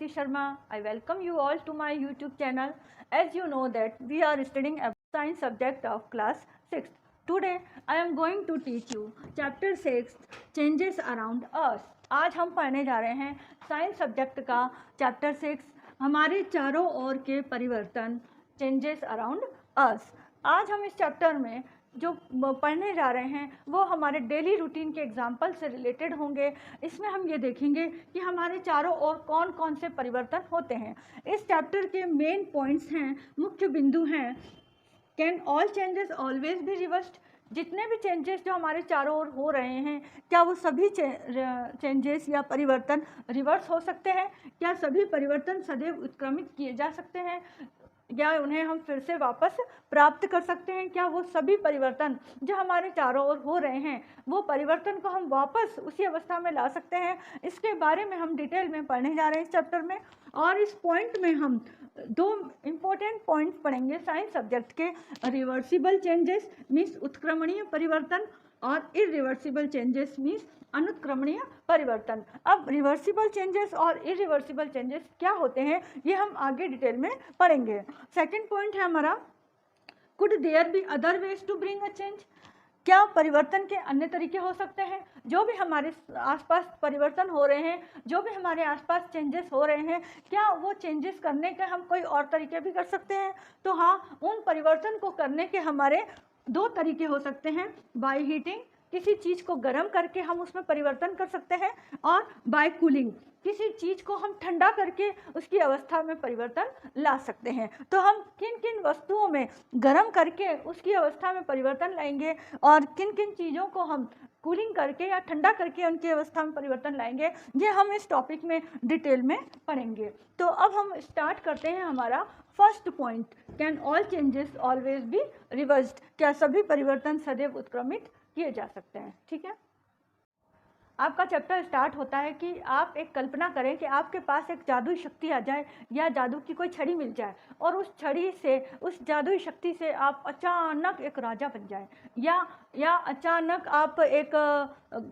Shruti Sharma. I welcome you all to my YouTube channel. As you know that we are studying a science subject of class 6th. Today I am going to teach you chapter 6 changes around us. आज हम पढ़ने जा रहे हैं science subject का chapter 6 हमारे चारों ओर के परिवर्तन चेंजेस अराउंड अस। आज हम इस चैप्टर में जो पढ़ने जा रहे हैं वो हमारे डेली रूटीन के एग्जाम्पल से रिलेटेड होंगे। इसमें हम ये देखेंगे कि हमारे चारों ओर कौन कौन से परिवर्तन होते हैं। इस चैप्टर के मेन पॉइंट्स हैं, मुख्य बिंदु हैं, can all changes always be reversed, जितने भी चेंजेस जो हमारे चारों ओर हो रहे हैं क्या वो सभी चेंजेस या परिवर्तन रिवर्स हो सकते हैं, क्या सभी परिवर्तन सदैव उत्क्रमित किए जा सकते हैं या उन्हें हम फिर से वापस प्राप्त कर सकते हैं, क्या वो सभी परिवर्तन जो हमारे चारों ओर हो रहे हैं वो परिवर्तन को हम वापस उसी अवस्था में ला सकते हैं। इसके बारे में हम डिटेल में पढ़ने जा रहे हैं इस चैप्टर में। और इस पॉइंट में हम दो इम्पोर्टेंट पॉइंट्स पढ़ेंगे साइंस सब्जेक्ट के, रिवर्सिबल चेंजेस मीन्स उत्क्रमणीय परिवर्तन और इरिवर्सिबल चेंजेस मीन्स अनुत्क्रमणीय परिवर्तन। अब रिवर्सिबल चेंजेस और इरिवर्सिबल चेंजेस क्या होते हैं ये हम आगे डिटेल में पढ़ेंगे। सेकंड पॉइंट है हमारा, could there be other ways to bring a change, क्या परिवर्तन के अन्य तरीके हो सकते हैं। जो भी हमारे आसपास परिवर्तन हो रहे हैं, जो भी हमारे आसपास चेंजेस हो रहे हैं, क्या वो चेंजेस करने के हम कोई और तरीके भी कर सकते हैं। तो हाँ, उन परिवर्तन को करने के हमारे दो तरीके हो सकते हैं, बाय हीटिंग, किसी चीज़ को गर्म करके हम उसमें परिवर्तन कर सकते हैं, और बाय कूलिंग, किसी चीज़ को हम ठंडा करके उसकी अवस्था में परिवर्तन ला सकते हैं। तो हम किन किन वस्तुओं में गर्म करके उसकी अवस्था में परिवर्तन लाएंगे और किन किन चीज़ों को हम कूलिंग करके या ठंडा करके उनकी अवस्था में परिवर्तन लाएंगे, ये हम इस टॉपिक में डिटेल में पढ़ेंगे। तो अब हम स्टार्ट करते हैं हमारा first point, can all changes always be reversed, क्या सभी परिवर्तन सदैव उत्क्रमित किए जा सकते हैं। ठीक है, आपका चैप्टर स्टार्ट होता है कि आप एक कल्पना करें कि आपके पास एक जादुई शक्ति आ जाए या जादू की कोई छड़ी मिल जाए और उस छड़ी से, उस जादुई शक्ति से आप अचानक एक राजा बन जाए, या अचानक आप एक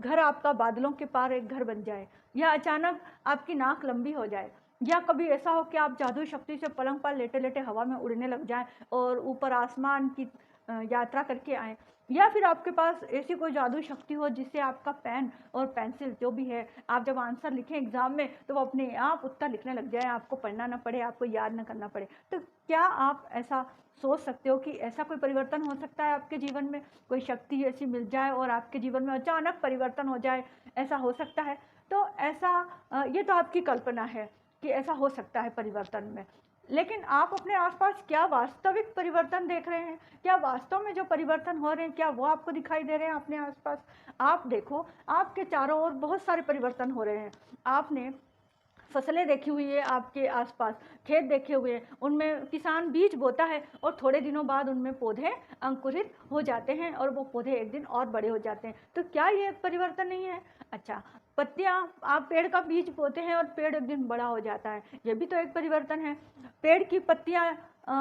घर, आपका बादलों के पार एक घर बन जाए, या अचानक आपकी नाक लंबी हो जाए, या कभी ऐसा हो कि आप जादुई शक्ति से पलंग पर लेटे लेटे हवा में उड़ने लग जाएं और ऊपर आसमान की यात्रा करके आएँ, या फिर आपके पास ऐसी कोई जादुई शक्ति हो जिससे आपका पेन और पेंसिल जो भी है, आप जब आंसर लिखें एग्जाम में तो वो अपने आप उत्तर लिखने लग जाए, आपको पढ़ना ना पड़े, आपको याद ना करना पड़े। तो क्या आप ऐसा सोच सकते हो कि ऐसा कोई परिवर्तन हो सकता है आपके जीवन में, कोई शक्ति ऐसी मिल जाए और आपके जीवन में अचानक परिवर्तन हो जाए, ऐसा हो सकता है। तो ऐसा ये तो आपकी कल्पना है कि ऐसा हो सकता है परिवर्तन में, लेकिन आप अपने आसपास क्या वास्तविक परिवर्तन देख रहे हैं, क्या वास्तव में जो परिवर्तन हो रहे हैं क्या वो आपको दिखाई दे रहे हैं अपने आसपास। आप देखो, आपके चारों ओर बहुत सारे परिवर्तन हो रहे हैं। आपने फसलें देखी हुई है, आपके आसपास खेत देखे हुए हैं, उनमें किसान बीज बोता है और थोड़े दिनों बाद उनमें पौधे अंकुरित हो जाते हैं और वो पौधे एक दिन और बड़े हो जाते हैं। तो क्या ये एक परिवर्तन नहीं है। अच्छा, पत्तियां, आप पेड़ का बीज बोते हैं और पेड़ एक दिन बड़ा हो जाता है, ये भी तो एक परिवर्तन है। पेड़ की पत्तियां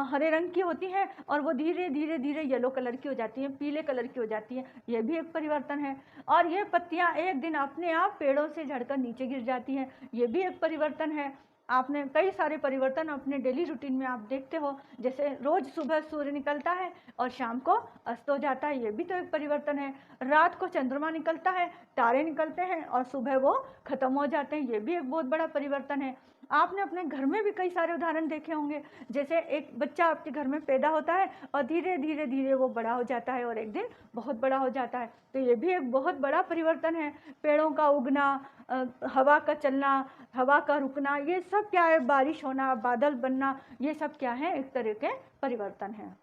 हरे रंग की होती हैं और वो धीरे धीरे धीरे येलो कलर की हो जाती हैं, पीले कलर की हो जाती हैं, ये भी एक परिवर्तन है। और ये पत्तियां एक दिन अपने आप पेड़ों से झड़कर नीचे गिर जाती हैं, ये भी एक परिवर्तन है। आपने कई सारे परिवर्तन अपने डेली रूटीन में आप देखते हो, जैसे रोज सुबह सूर्य निकलता है और शाम को अस्त हो जाता है, ये भी तो एक परिवर्तन है। रात को चंद्रमा निकलता है, तारे निकलते हैं और सुबह वो खत्म हो जाते हैं, ये भी एक बहुत बड़ा परिवर्तन है। आपने अपने घर में भी कई सारे उदाहरण देखे होंगे, जैसे एक बच्चा आपके घर में पैदा होता है और धीरे धीरे धीरे वो बड़ा हो जाता है और एक दिन बहुत बड़ा हो जाता है, तो ये भी एक बहुत बड़ा परिवर्तन है। पेड़ों का उगना, हवा का चलना, हवा का रुकना, ये सब क्या है, बारिश होना, बादल बनना, ये सब क्या है, एक तरह के परिवर्तन है।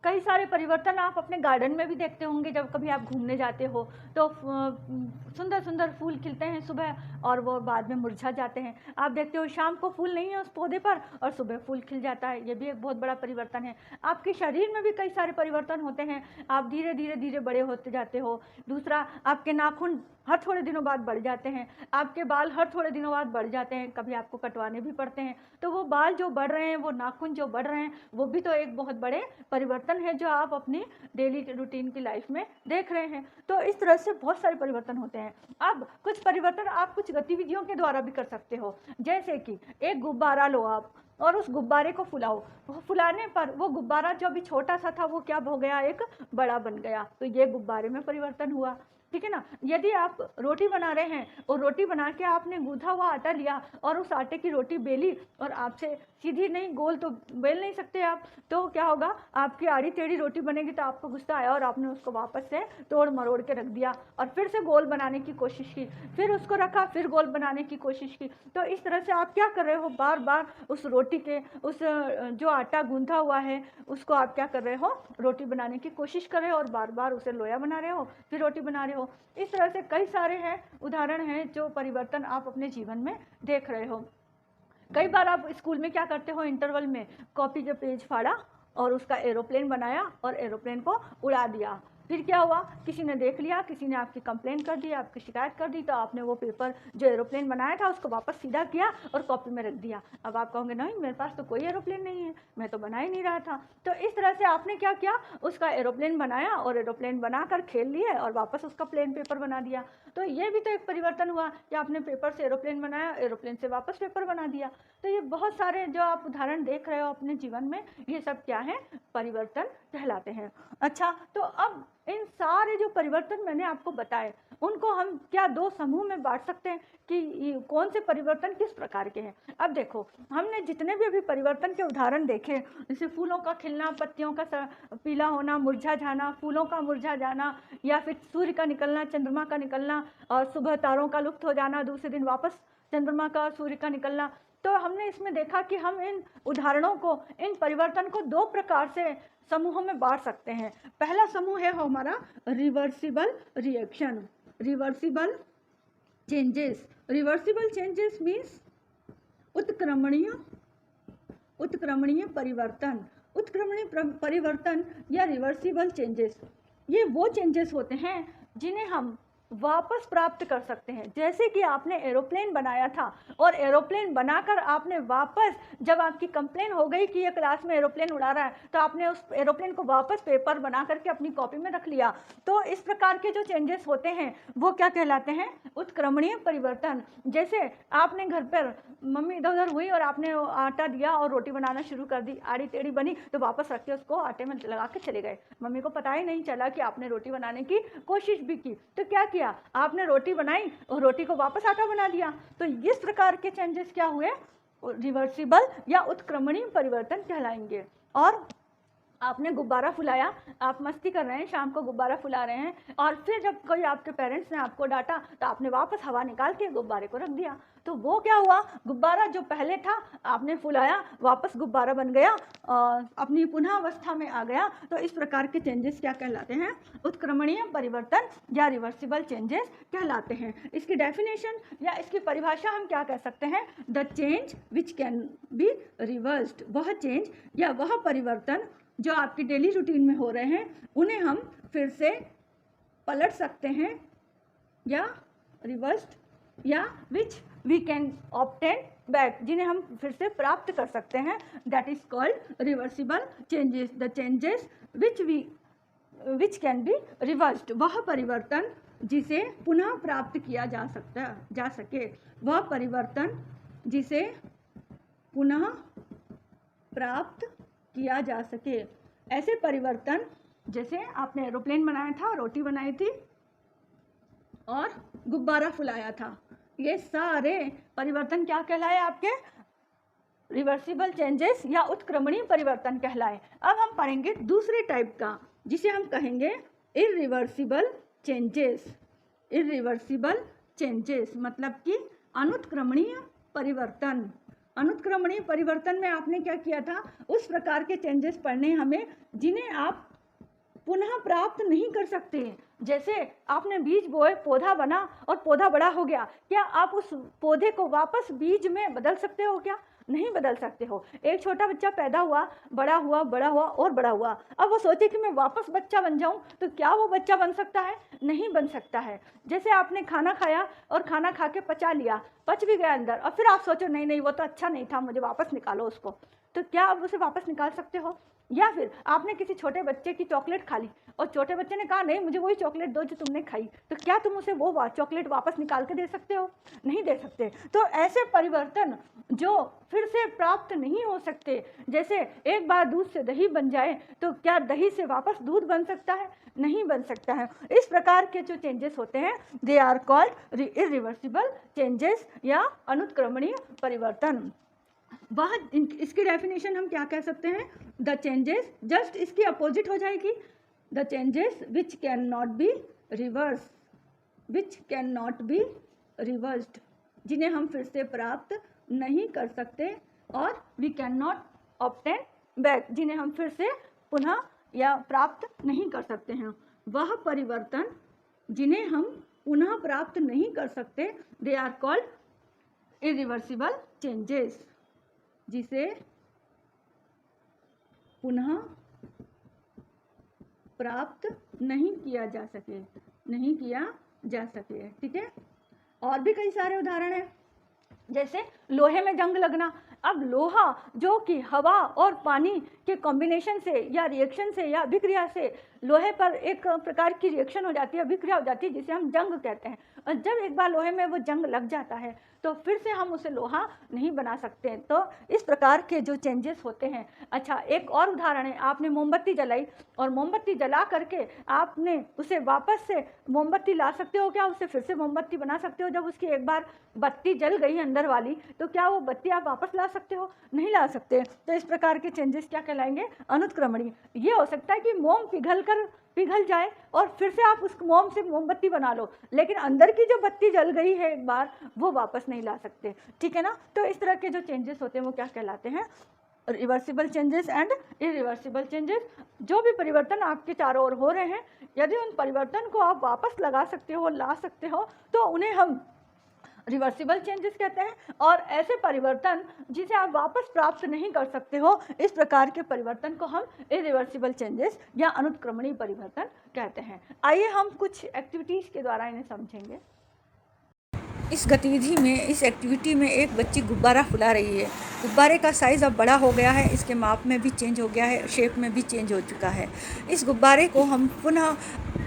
कई सारे परिवर्तन आप अपने गार्डन में भी देखते होंगे, जब कभी आप घूमने जाते हो तो सुंदर सुंदर फूल खिलते हैं सुबह और वो बाद में मुरझा जाते हैं। आप देखते हो शाम को फूल नहीं है उस पौधे पर और सुबह फूल खिल जाता है, ये भी एक बहुत बड़ा परिवर्तन है। आपके शरीर में भी कई सारे परिवर्तन होते हैं, आप धीरे धीरे धीरे बड़े होते जाते हो। दूसरा, आपके नाखून हर थोड़े दिनों बाद बढ़ जाते हैं, आपके बाल हर थोड़े दिनों बाद बढ़ जाते हैं, कभी आपको कटवाने भी पड़ते हैं। तो वो बाल जो बढ़ रहे हैं, वो नाखून जो बढ़ रहे हैं, वो भी तो एक बहुत बड़े परिवर्तन परिवर्तन है जो आप अपनी डेली रूटीन की लाइफ में देख रहे हैं। तो इस तरह से बहुत सारे परिवर्तन होते हैं। अब कुछ परिवर्तन आप कुछ गतिविधियों के द्वारा भी कर सकते हो, जैसे कि एक गुब्बारा लो आप और उस गुब्बारे को फुलाओ। वो फुलाने पर वो गुब्बारा जो अभी छोटा सा था वो क्या हो गया, एक बड़ा बन गया। तो ये गुब्बारे में परिवर्तन हुआ, ठीक है ना। यदि आप रोटी बना रहे हैं और रोटी बना के आपने गूंथा हुआ आटा लिया और उस आटे की रोटी बेली, और आपसे सीधी नहीं, गोल तो बेल नहीं सकते आप, तो क्या होगा, आपकी आड़ी टेढ़ी रोटी बनेगी। तो आपको गुस्सा आया और आपने उसको वापस से तोड़ मरोड़ के रख दिया और फिर से गोल बनाने की कोशिश की, फिर उसको रखा, फिर गोल बनाने की कोशिश की। तो इस तरह से आप क्या कर रहे हो, बार बार उस रोटी के उस जो आटा गूंथा हुआ है उसको आप क्या कर रहे हो, रोटी बनाने की कोशिश कर रहे हो और बार बार उसे लोया बना रहे हो, फिर रोटी बना रहे हो। इस तरह से कई सारे हैं उदाहरण हैं जो परिवर्तन आप अपने जीवन में देख रहे हो। कई बार आप स्कूल में क्या करते हो, इंटरवल में कॉपी के पेज फाड़ा और उसका एरोप्लेन बनाया और एरोप्लेन को उड़ा दिया। फिर क्या हुआ, किसी ने देख लिया, किसी ने आपकी कंप्लेंट कर दी, आपकी शिकायत कर दी, तो आपने वो पेपर जो एरोप्लेन बनाया था उसको वापस सीधा किया और कॉपी में रख दिया। अब आप कहोगे नहीं, मेरे पास तो कोई एरोप्लेन नहीं है, मैं तो बना ही नहीं रहा था। तो इस तरह से आपने क्या किया, उसका एरोप्लेन बनाया और एरोप्लेन बनाकर खेल लिए और वापस उसका प्लेन पेपर बना दिया। तो ये भी तो एक परिवर्तन हुआ कि आपने पेपर से एरोप्लेन बनाया, एरोप्लेन से वापस पेपर बना दिया। तो ये बहुत सारे जो आप उदाहरण देख रहे हो अपने जीवन में, ये सब क्या है, परिवर्तन कहलाते हैं। अच्छा, तो अब इन सारे जो परिवर्तन मैंने आपको बताए उनको हम क्या दो समूह में बांट सकते हैं कि कौन से परिवर्तन किस प्रकार के हैं। अब देखो, हमने जितने भी अभी परिवर्तन के उदाहरण देखे, जैसे फूलों का खिलना, पत्तियों का पीला होना, मुरझा जाना, फूलों का मुरझा जाना, या फिर सूर्य का निकलना, चंद्रमा का निकलना, और सुबह तारों का लुप्त हो जाना, दूसरे दिन वापस चंद्रमा का, सूर्य का निकलना। तो हमने इसमें देखा कि हम इन उदाहरणों को, इन परिवर्तन को दो प्रकार से समूहों में बांट सकते हैं। पहला समूह है हमारा reversible reaction, reversible changes. Reversible changes means उत्क्रमणीय परिवर्तन। उत्क्रमणीय परिवर्तन या रिवर्सिबल चेंजेस, ये वो चेंजेस होते हैं जिन्हें हम वापस प्राप्त कर सकते हैं। जैसे कि आपने एरोप्लेन बनाया था और एरोप्लेन बनाकर आपने वापस, जब आपकी कंप्लेन हो गई कि ये क्लास में एरोप्लेन उड़ा रहा है, तो आपने उस एरोप्लेन को वापस पेपर बना करके अपनी कॉपी में रख लिया। तो इस प्रकार के जो चेंजेस होते हैं वो क्या कहलाते हैं, उत्क्रमणीय परिवर्तन। जैसे आपने घर पर, मम्मी इधर उधर हुई और आपने आटा दिया और रोटी बनाना शुरू कर दी, आड़ी टेढ़ी बनी तो वापस रख के उसको आटे में लगा के चले गए। मम्मी को पता ही नहीं चला कि आपने रोटी बनाने की कोशिश भी की। तो क्या किया, आपने रोटी बनाई और रोटी को वापस आटा बना दिया। तो इस प्रकार के चेंजेस क्या हुए, रिवर्सिबल या उत्क्रमणीय परिवर्तन कहलाएंगे। और आपने गुब्बारा फुलाया, आप मस्ती कर रहे हैं, शाम को गुब्बारा फुला रहे हैं, और फिर जब कोई आपके पेरेंट्स ने आपको डांटा तो आपने वापस हवा निकाल के गुब्बारे को रख दिया। तो वो क्या हुआ, गुब्बारा जो पहले था आपने फुलाया, वापस गुब्बारा बन गया, अपनी पुनः अवस्था में आ गया। तो इस प्रकार के चेंजेस क्या कहलाते हैं, उत्क्रमणीय परिवर्तन या रिवर्सिबल चेंजेस कहलाते हैं। इसकी डेफिनेशन या इसकी परिभाषा हम क्या कह सकते हैं, the change which can be reversed. वह चेंज या वह परिवर्तन जो आपकी डेली रूटीन में हो रहे हैं उन्हें हम फिर से पलट सकते हैं, या रिवर्स्ड, या which we can obtain back, जिन्हें हम फिर से प्राप्त कर सकते हैं। That is called reversible changes. The changes which can be reversed, वह परिवर्तन जिसे पुनः प्राप्त किया जा सके, वह परिवर्तन जिसे पुनः प्राप्त किया जा सके। ऐसे परिवर्तन, जैसे आपने एरोप्लेन बनाया था, रोटी बनाई थी और गुब्बारा फुलाया था, ये सारे परिवर्तन क्या कहलाए आपके, रिवर्सिबल चेंजेस या उत्क्रमणीय परिवर्तन कहलाए। अब हम पढ़ेंगे दूसरे टाइप का, जिसे हम कहेंगे इरिवर्सिबल चेंजेस। इरिवर्सिबल चेंजेस मतलब कि अनुत्क्रमणीय परिवर्तन। अनुत्क्रमणीय परिवर्तन में आपने क्या किया था, उस प्रकार के चेंजेस पढ़ने हमें जिन्हें आप पुनः प्राप्त नहीं कर सकते। जैसे आपने बीज बोए, पौधा बना और पौधा बड़ा हो गया, क्या आप उस पौधे को वापस बीज में बदल सकते हो, क्या नहीं बदल सकते हो। एक छोटा बच्चा पैदा हुआ, बड़ा हुआ, बड़ा हुआ और बड़ा हुआ, अब वो सोचे कि मैं वापस बच्चा बन जाऊं, तो क्या वो बच्चा बन सकता है, नहीं बन सकता है। जैसे आपने खाना खाया और खाना खा के पचा लिया, पच भी गया अंदर, और फिर आप सोचो नहीं नहीं वो तो अच्छा नहीं था, मुझे वापस निकालो उसको, तो क्या आप उसे वापस निकाल सकते हो? या फिर आपने किसी छोटे बच्चे की चॉकलेट खा ली और छोटे बच्चे ने कहा नहीं मुझे वही चॉकलेट दो जो तुमने खाई, तो क्या तुम उसे वो चॉकलेट वापस निकाल के दे सकते हो? नहीं दे सकते। तो ऐसे परिवर्तन जो फिर से प्राप्त नहीं हो सकते, जैसे एक बार दूध से दही बन जाए तो क्या दही से वापस दूध बन सकता है? नहीं बन सकता है। इस प्रकार के जो चेंजेस होते हैं they are called irreversible changes या अनुत्क्रमणीय परिवर्तन। वह इसकी डेफिनेशन हम क्या कह सकते हैं? द चेंजेस, जस्ट इसकी अपोजिट हो जाएगी, the changes which can not be reverse, which can not be reversed, जिन्हें हम फिर से प्राप्त नहीं कर सकते, और we can not obtain back, जिन्हें हम फिर से पुनः या प्राप्त नहीं कर सकते हैं। वह परिवर्तन जिन्हें हम पुनः प्राप्त नहीं कर सकते they are called irreversible changes, जिसे पुनः प्राप्त नहीं किया जा सके, नहीं किया जा सके। ठीक है, और भी कई सारे उदाहरण हैं, जैसे लोहे में जंग लगना। अब लोहा जो कि हवा और पानी के कॉम्बिनेशन से या रिएक्शन से या अभिक्रिया से लोहे पर एक प्रकार की रिएक्शन हो जाती है, अभिक्रिया हो जाती है, जिसे हम जंग कहते हैं। और जब एक बार लोहे में वो जंग लग जाता है तो फिर से हम उसे लोहा नहीं बना सकते। तो इस प्रकार के जो चेंजेस होते हैं। अच्छा, एक और उदाहरण है, आपने मोमबत्ती जलाई और मोमबत्ती जला करके आपने उसे वापस से मोमबत्ती ला सकते हो क्या? उसे फिर से मोमबत्ती बना सकते हो? जब उसकी एक बार बत्ती जल गई अंदर वाली, तो क्या वो बत्ती आप वापस ला सकते हो? नहीं ला सकते। तो इस प्रकार के चेंजेस क्या कहलाएंगे? अनुत्क्रमणीय। ये हो सकता है कि मोम पिघल जाए और फिर से आप उस मोम से मोमबत्ती बना लो, लेकिन अंदर की जो बत्ती जल गई है एक बार, वो वापस नहीं ला सकते। ठीक है ना? तो इस तरह के जो चेंजेस होते हैं वो क्या कहलाते हैं? Reversible changes and irreversible changes. जो भी परिवर्तन आपके चारों ओर हो रहे हैं, यदि उन परिवर्तन को आप वापस लगा सकते हो, ला सकते हो, तो उन्हें हम रिवर्सिबल चेंजेस कहते हैं। और ऐसे परिवर्तन जिसे आप वापस प्राप्त नहीं कर सकते हो, इस प्रकार के परिवर्तन को हम इरिवर्सिबल चेंजेस या अनुत्क्रमणीय परिवर्तन कहते हैं। आइए हम कुछ एक्टिविटीज़ के द्वारा इन्हें समझेंगे। इस गतिविधि में, इस एक्टिविटी में एक बच्ची गुब्बारा फुला रही है। गुब्बारे का साइज़ अब बड़ा हो गया है, इसके माप में भी चेंज हो गया है, शेप में भी चेंज हो चुका है। इस गुब्बारे को हम पुनः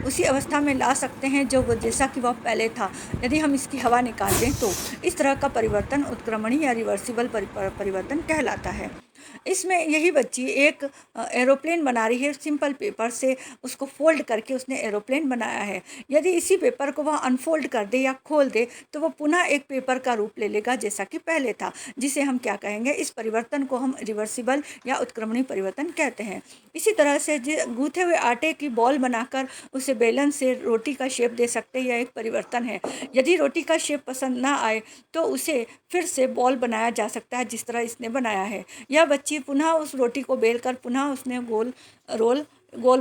उसी अवस्था में ला सकते हैं जो वो जैसा कि वह पहले था, यदि हम इसकी हवा निकाल दें तो। इस तरह का परिवर्तन उत्क्रमणीय या रिवर्सिबल परिवर्तन कहलाता है। इसमें यही बच्ची एक एरोप्लेन बना रही है, सिंपल पेपर से उसको फोल्ड करके उसने एरोप्लेन बनाया है। यदि इसी पेपर को वह अनफोल्ड कर दे या खोल दे तो वह पुनः एक पेपर का रूप ले लेगा जैसा कि पहले था, जिसे हम क्या कहेंगे? इस परिवर्तन को हम रिवर्सिबल या उत्क्रमणीय परिवर्तन कहते हैं। इसी तरह से गूँथे हुए आटे की बॉल बनाकर उसे बेलन से रोटी का शेप दे सकते हैं, यह एक परिवर्तन है। यदि रोटी का शेप पसंद ना आए तो उसे फिर से बॉल बनाया जा सकता है जिस तरह इसने बनाया है। यह बच्ची पुनः उस रोटी को बेलकर पुनः उसने गोल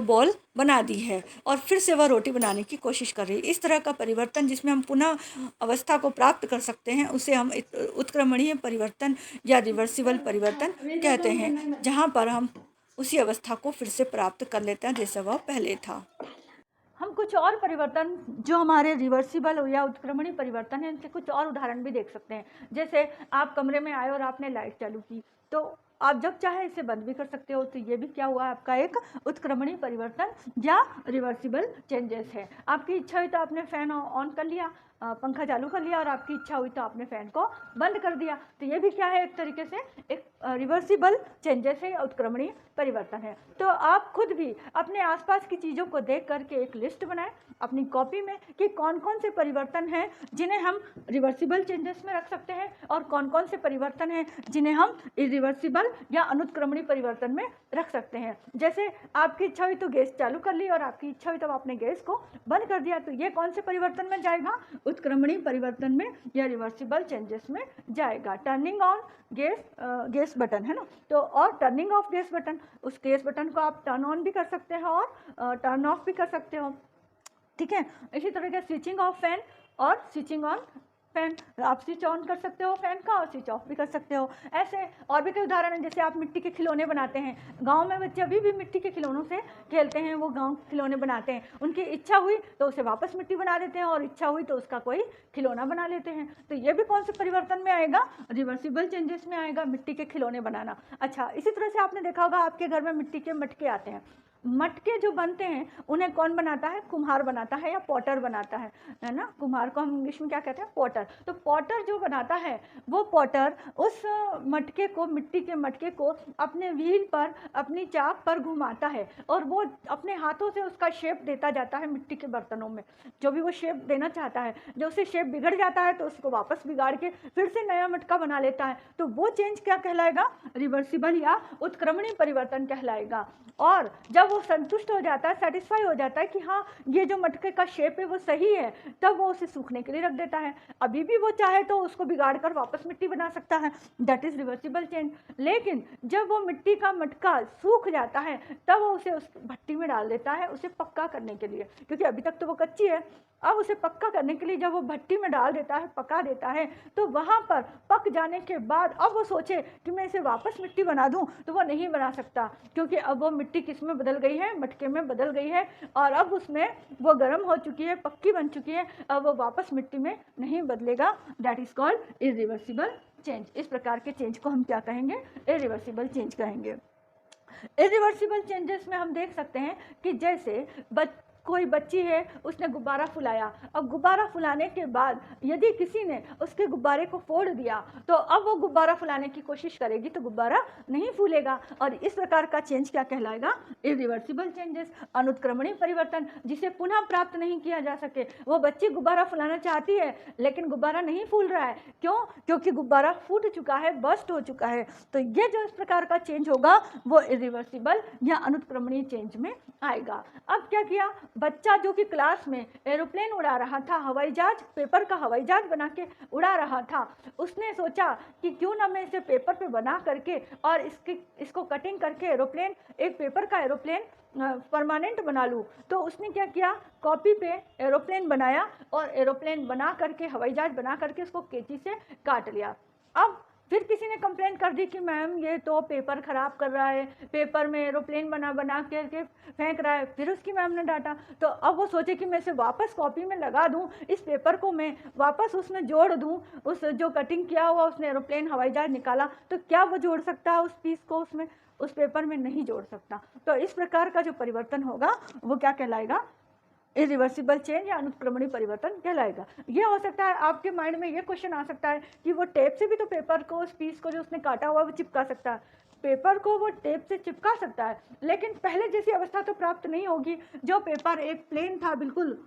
बॉल बना दी है और फिर से वह रोटी बनाने की कोशिश कर रही है। इस तरह का परिवर्तन जिसमें हम पुनः अवस्था को प्राप्त कर सकते हैं, उसे हम उत्क्रमणीय परिवर्तन या रिवर्सिबल परिवर्तन कहते हैं, जहाँ पर हम उसी अवस्था को फिर से प्राप्त कर लेते हैं जैसा वह पहले था। हम कुछ और परिवर्तन जो हमारे रिवर्सिबल या उत्क्रमणीय परिवर्तन है, इनके कुछ और उदाहरण भी देख सकते हैं। जैसे आप कमरे में आए और आपने लाइट चालू की, तो आप जब चाहे इसे बंद भी कर सकते हो। तो ये भी क्या हुआ? आपका एक उत्क्रमणीय परिवर्तन या रिवर्सिबल चेंजेस है। आपकी इच्छा हुई तो आपने फैन ऑन कर लिया, पंखा चालू कर लिया, और आपकी इच्छा हुई तो आपने फैन को बंद कर दिया। तो ये भी क्या है? एक तरीके से एक रिवर्सिबल चेंजेस है या उत्क्रमणीय परिवर्तन है। तो आप खुद भी अपने आसपास की चीज़ों को देख करके एक लिस्ट बनाएं अपनी कॉपी में कि कौन कौन से परिवर्तन हैं जिन्हें हम रिवर्सिबल चेंजेस में रख सकते हैं और कौन कौन से परिवर्तन हैं जिन्हें हम इरिवर्सिबल या अनुत्क्रमणीय परिवर्तन में रख सकते हैं। जैसे आपकी इच्छा हुई तो गैस चालू कर ली और आपकी इच्छा हुई तो आपने गैस को बंद कर दिया, तो ये कौन से परिवर्तन में जाएगा? उत्क्रमणीय परिवर्तन में या रिवर्सिबल चेंजेस में जाएगा। टर्निंग ऑन गैस बटन है ना, तो और टर्निंग ऑफ गैस बटन, उस गैस बटन को आप टर्न ऑन भी कर सकते हैं और टर्न ऑफ भी कर सकते हो। ठीक है, इसी तरह के स्विचिंग ऑफ फैन और स्विचिंग ऑन फैन आप स्विच ऑन कर सकते हो फैन का और स्विच ऑफ भी कर सकते हो। ऐसे और भी कई उदाहरण हैं, जैसे आप मिट्टी के खिलौने बनाते हैं। गांव में बच्चे अभी भी मिट्टी के खिलौनों से खेलते हैं, वो गांव के खिलौने बनाते हैं। उनकी इच्छा हुई तो उसे वापस मिट्टी बना देते हैं और इच्छा हुई तो उसका कोई खिलौना बना लेते हैं। तो ये भी कौन से परिवर्तन में आएगा? रिवर्सिबल चेंजेस में आएगा, मिट्टी के खिलौने बनाना। अच्छा, इसी तरह से आपने देखा होगा आपके घर में मिट्टी के मटके आते हैं। मटके जो बनते हैं उन्हें कौन बनाता है? कुम्हार बनाता है या पॉटर बनाता है ना। कुम्हार को हम इंग्लिश में क्या कहते हैं? पॉटर। तो पॉटर जो बनाता है वो पॉटर उस मटके को, मिट्टी के मटके को अपने व्हील पर, अपनी चाक पर घुमाता है और वो अपने हाथों से उसका शेप देता जाता है मिट्टी के बर्तनों में, जो भी वो शेप देना चाहता है। जो उससे शेप बिगड़ जाता है तो उसको वापस बिगाड़ के फिर से नया मटका बना लेता है। तो वो चेंज क्या कहलाएगा? रिवर्सिबल या उत्क्रमणीय परिवर्तन कहलाएगा। और जब वो संतुष्ट हो जाता है, सेटिस्फाई हो जाता है कि हाँ ये जो मटके का शेप है वो सही है, तब वो उसे सूखने के लिए रख देता है। अभी भी वो चाहे तो उसको बिगाड़ कर वापस मिट्टी बना सकता है, दैट इज रिवर्सिबल चेंज। लेकिन जब वो मिट्टी का मटका सूख जाता है तब वो उसे उस भट्टी में डाल देता है, उसे पक्का करने के लिए, क्योंकि अभी तक तो वो कच्ची है। अब उसे पक्का करने के लिए जब वो भट्टी में डाल देता है, पका देता है, तो वहाँ पर पक जाने के बाद अब वो सोचे कि मैं इसे वापस मिट्टी बना दूँ, तो वो नहीं बना सकता, क्योंकि अब वो मिट्टी किस में बदल गई है? मटके में बदल गई है और अब उसमें वो गर्म हो चुकी है, पक्की बन चुकी है। अब वो वापस मिट्टी में नहीं बदलेगा, that is called irreversible change. इस प्रकार के चेंज को हम क्या कहेंगे? इरिवर्सिबल चेंज कहेंगे। इरिवर्सिबल चेंजेस में हम देख सकते हैं कि जैसे कोई बच्ची है, उसने गुब्बारा फुलाया। अब गुब्बारा फुलाने के बाद यदि किसी ने उसके गुब्बारे को फोड़ दिया तो अब वो गुब्बारा फुलाने की कोशिश करेगी तो गुब्बारा नहीं फूलेगा। और इस प्रकार का चेंज क्या कहलाएगा? इरिवर्सिबल चेंजेस, अनुत्क्रमणीय परिवर्तन, जिसे पुनः प्राप्त नहीं किया जा सके। वो बच्ची गुब्बारा फुलाना चाहती है लेकिन गुब्बारा नहीं फूल रहा है, क्यों? क्योंकि गुब्बारा फूट चुका है, बस्ट हो चुका है। तो ये जो इस प्रकार का चेंज होगा वो इरिवर्सिबल या अनुत्क्रमणीय चेंज में आएगा। अब क्या किया? बच्चा जो कि क्लास में एरोप्लेन उड़ा रहा था, हवाई जहाज, पेपर का हवाई जहाज बना के उड़ा रहा था, उसने सोचा कि क्यों ना मैं इसे पेपर पे बना करके और इसको कटिंग करके एरोप्लेन, एक पेपर का एरोप्लेन परमानेंट बना लूँ। तो उसने क्या किया? कॉपी पे एरोप्लेन बनाया और एरोप्लेन बना करके, हवाई जहाज बना करके उसको कैंची से काट लिया। अब फिर किसी ने कंप्लेंट कर दी कि मैम ये तो पेपर ख़राब कर रहा है, पेपर में एरोप्लेन बना करके फेंक रहा है। फिर उसकी मैम ने डांटा। तो अब वो सोचे कि मैं इसे वापस कॉपी में लगा दूं, इस पेपर को मैं वापस उसमें जोड़ दूं, उस जो कटिंग किया हुआ उसने एरोप्लेन हवाई जहाज निकाला, तो क्या वो जोड़ सकता है उस पीस को? उसमें उस पेपर में नहीं जोड़ सकता। तो इस प्रकार का जो परिवर्तन होगा वो क्या कहलाएगा? इरिवर्सिबल चेंज या अनुत्क्रमणीय परिवर्तन कहलाएगा। ये हो सकता है आपके माइंड में ये क्वेश्चन आ सकता है कि वो टेप से भी तो पेपर को, उस पीस को जो उसने काटा हुआ वो चिपका सकता है। पेपर को वो टेप से चिपका सकता है, लेकिन पहले जैसी अवस्था तो प्राप्त नहीं होगी। जो पेपर एक प्लेन था बिल्कुल,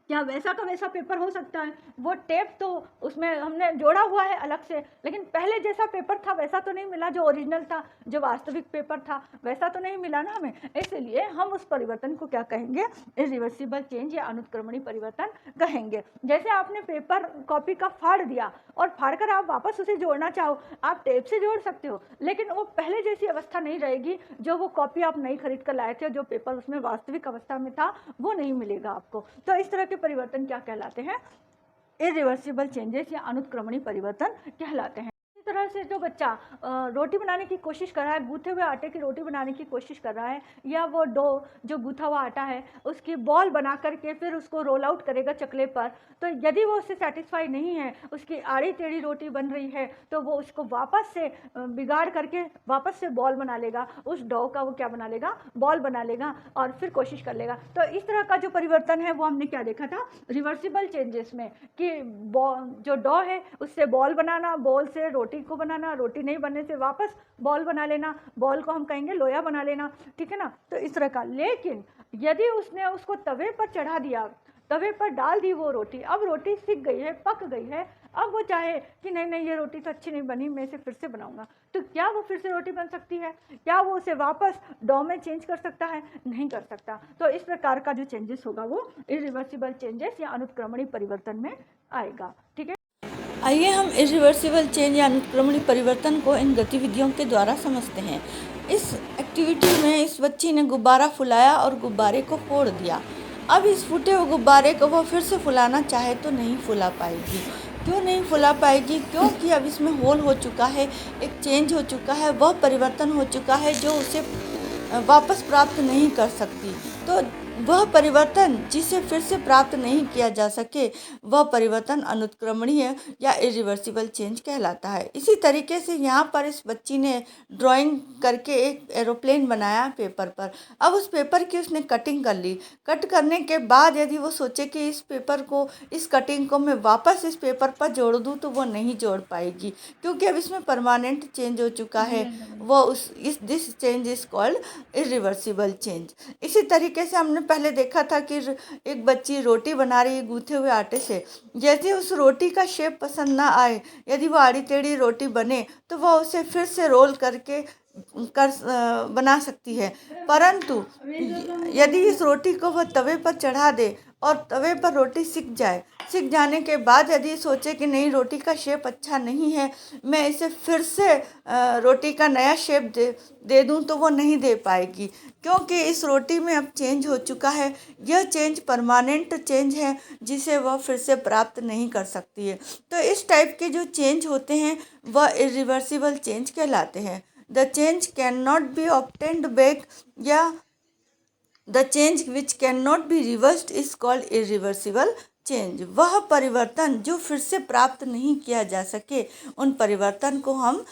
क्या वैसा का वैसा पेपर हो सकता है? वो टेप तो उसमें हमने जोड़ा हुआ है अलग से, लेकिन पहले जैसा पेपर था वैसा तो नहीं मिला, जो ओरिजिनल था, जो वास्तविक पेपर था वैसा तो नहीं मिला ना हमें। इसलिए हम उस परिवर्तन को क्या कहेंगे? इरिवर्सिबल चेंज या अनुत्क्रमणीय परिवर्तन कहेंगे। जैसे आपने पेपर कॉपी का फाड़ दिया और फाड़कर आप वापस उसे जोड़ना चाहो, आप टेप से जोड़ सकते हो, लेकिन वो पहले जैसी अवस्था नहीं रहेगी। जो वो कॉपी आप नई खरीद कर लाए थे, जो पेपर उसमें वास्तविक अवस्था में था, वो नहीं मिलेगा आपको। तो इस तरह के परिवर्तन क्या कहलाते हैं? इरिवर्सिबल चेंजेस या अनुत्क्रमणीय परिवर्तन कहलाते हैं। इसी तरह से जो बच्चा रोटी बनाने की कोशिश कर रहा है, गूथे हुए आटे की रोटी बनाने की कोशिश कर रहा है, या वो डो जो गूथा हुआ आटा है उसकी बॉल बना करके फिर उसको रोल आउट करेगा चकले पर, तो यदि वो उससे सेटिस्फाई नहीं है, उसकी आड़ी टेढ़ी रोटी बन रही है, तो वो उसको वापस से बिगाड़ करके वापस से बॉल बना लेगा। उस डो का वो क्या बना लेगा? बॉल बना लेगा और फिर कोशिश कर लेगा। तो इस तरह का जो परिवर्तन है वो हमने क्या देखा था? रिवर्सिबल चेंजेस में, कि जो डो है उससे बॉल बनाना, बॉल से रोटी को बनाना, रोटी नहीं बनने से वापस बॉल बना लेना, बॉल को हम कहेंगे लोया बना लेना, ठीक है ना। तो इस तरह का। लेकिन यदि उसने उसको तवे पर चढ़ा दिया, तवे पर डाल दी वो रोटी, अब रोटी सिक गई है, पक गई है, अब वो चाहे कि नहीं नहीं ये रोटी तो अच्छी नहीं बनी, मैं इसे फिर से बनाऊंगा, तो क्या वो फिर से रोटी बन सकती है? क्या वो उसे वापस डो में चेंज कर सकता है? नहीं कर सकता। तो इस प्रकार का जो चेंजेस होगा वो इरिवर्सिबल चेंजेस या अनुत्क्रमणीय परिवर्तन में आएगा, ठीक है। आइए हम इरिवर्सिबल चेंज या अनुत्क्रमणीय परिवर्तन को इन गतिविधियों के द्वारा समझते हैं। इस एक्टिविटी में इस बच्ची ने गुब्बारा फुलाया और गुब्बारे को फोड़ दिया। अब इस फूटे हुए गुब्बारे को वो फिर से फुलाना चाहे तो नहीं फुला पाएगी, क्यों नहीं फुला पाएगी? क्योंकि अब इसमें होल हो चुका है, एक चेंज हो चुका है, वह परिवर्तन हो चुका है जो उसे वापस प्राप्त नहीं कर सकती। तो वह परिवर्तन जिसे फिर से प्राप्त नहीं किया जा सके, वह परिवर्तन अनुत्क्रमणीय या इरिवर्सिबल चेंज कहलाता है। इसी तरीके से यहाँ पर इस बच्ची ने ड्राइंग करके एक एरोप्लेन बनाया पेपर पर। अब उस पेपर की उसने कटिंग कर ली। कट करने के बाद यदि वो सोचे कि इस पेपर को, इस कटिंग को मैं वापस इस पेपर पर जोड़ दूँ, तो वो नहीं जोड़ पाएगी, क्योंकि अब इसमें परमानेंट चेंज हो चुका है। वो this change is called irreversible change. इसी तरीके से हमने पहले देखा था कि एक बच्ची रोटी बना रही है गूँथे हुए आटे से। यदि उस रोटी का शेप पसंद ना आए, यदि वो आड़ी टेढ़ी रोटी बने, तो वह उसे फिर से रोल करके बना सकती है। परंतु यदि इस रोटी को वह तवे पर चढ़ा दे और तवे पर रोटी सिक जाने के बाद यदि सोचे कि नहीं, रोटी का शेप अच्छा नहीं है, मैं इसे फिर से रोटी का नया शेप दे दूं, तो वो नहीं दे पाएगी, क्योंकि इस रोटी में अब चेंज हो चुका है। यह चेंज परमानेंट चेंज है जिसे वह फिर से प्राप्त नहीं कर सकती है। तो इस टाइप के जो चेंज होते हैं वह इरिवर्सिबल चेंज कहलाते हैं। The change can not be obtained back, या the change which can not be reversed is called irreversible change. वह परिवर्तन जो फिर से प्राप्त नहीं किया जा सके, उन परिवर्तन को हम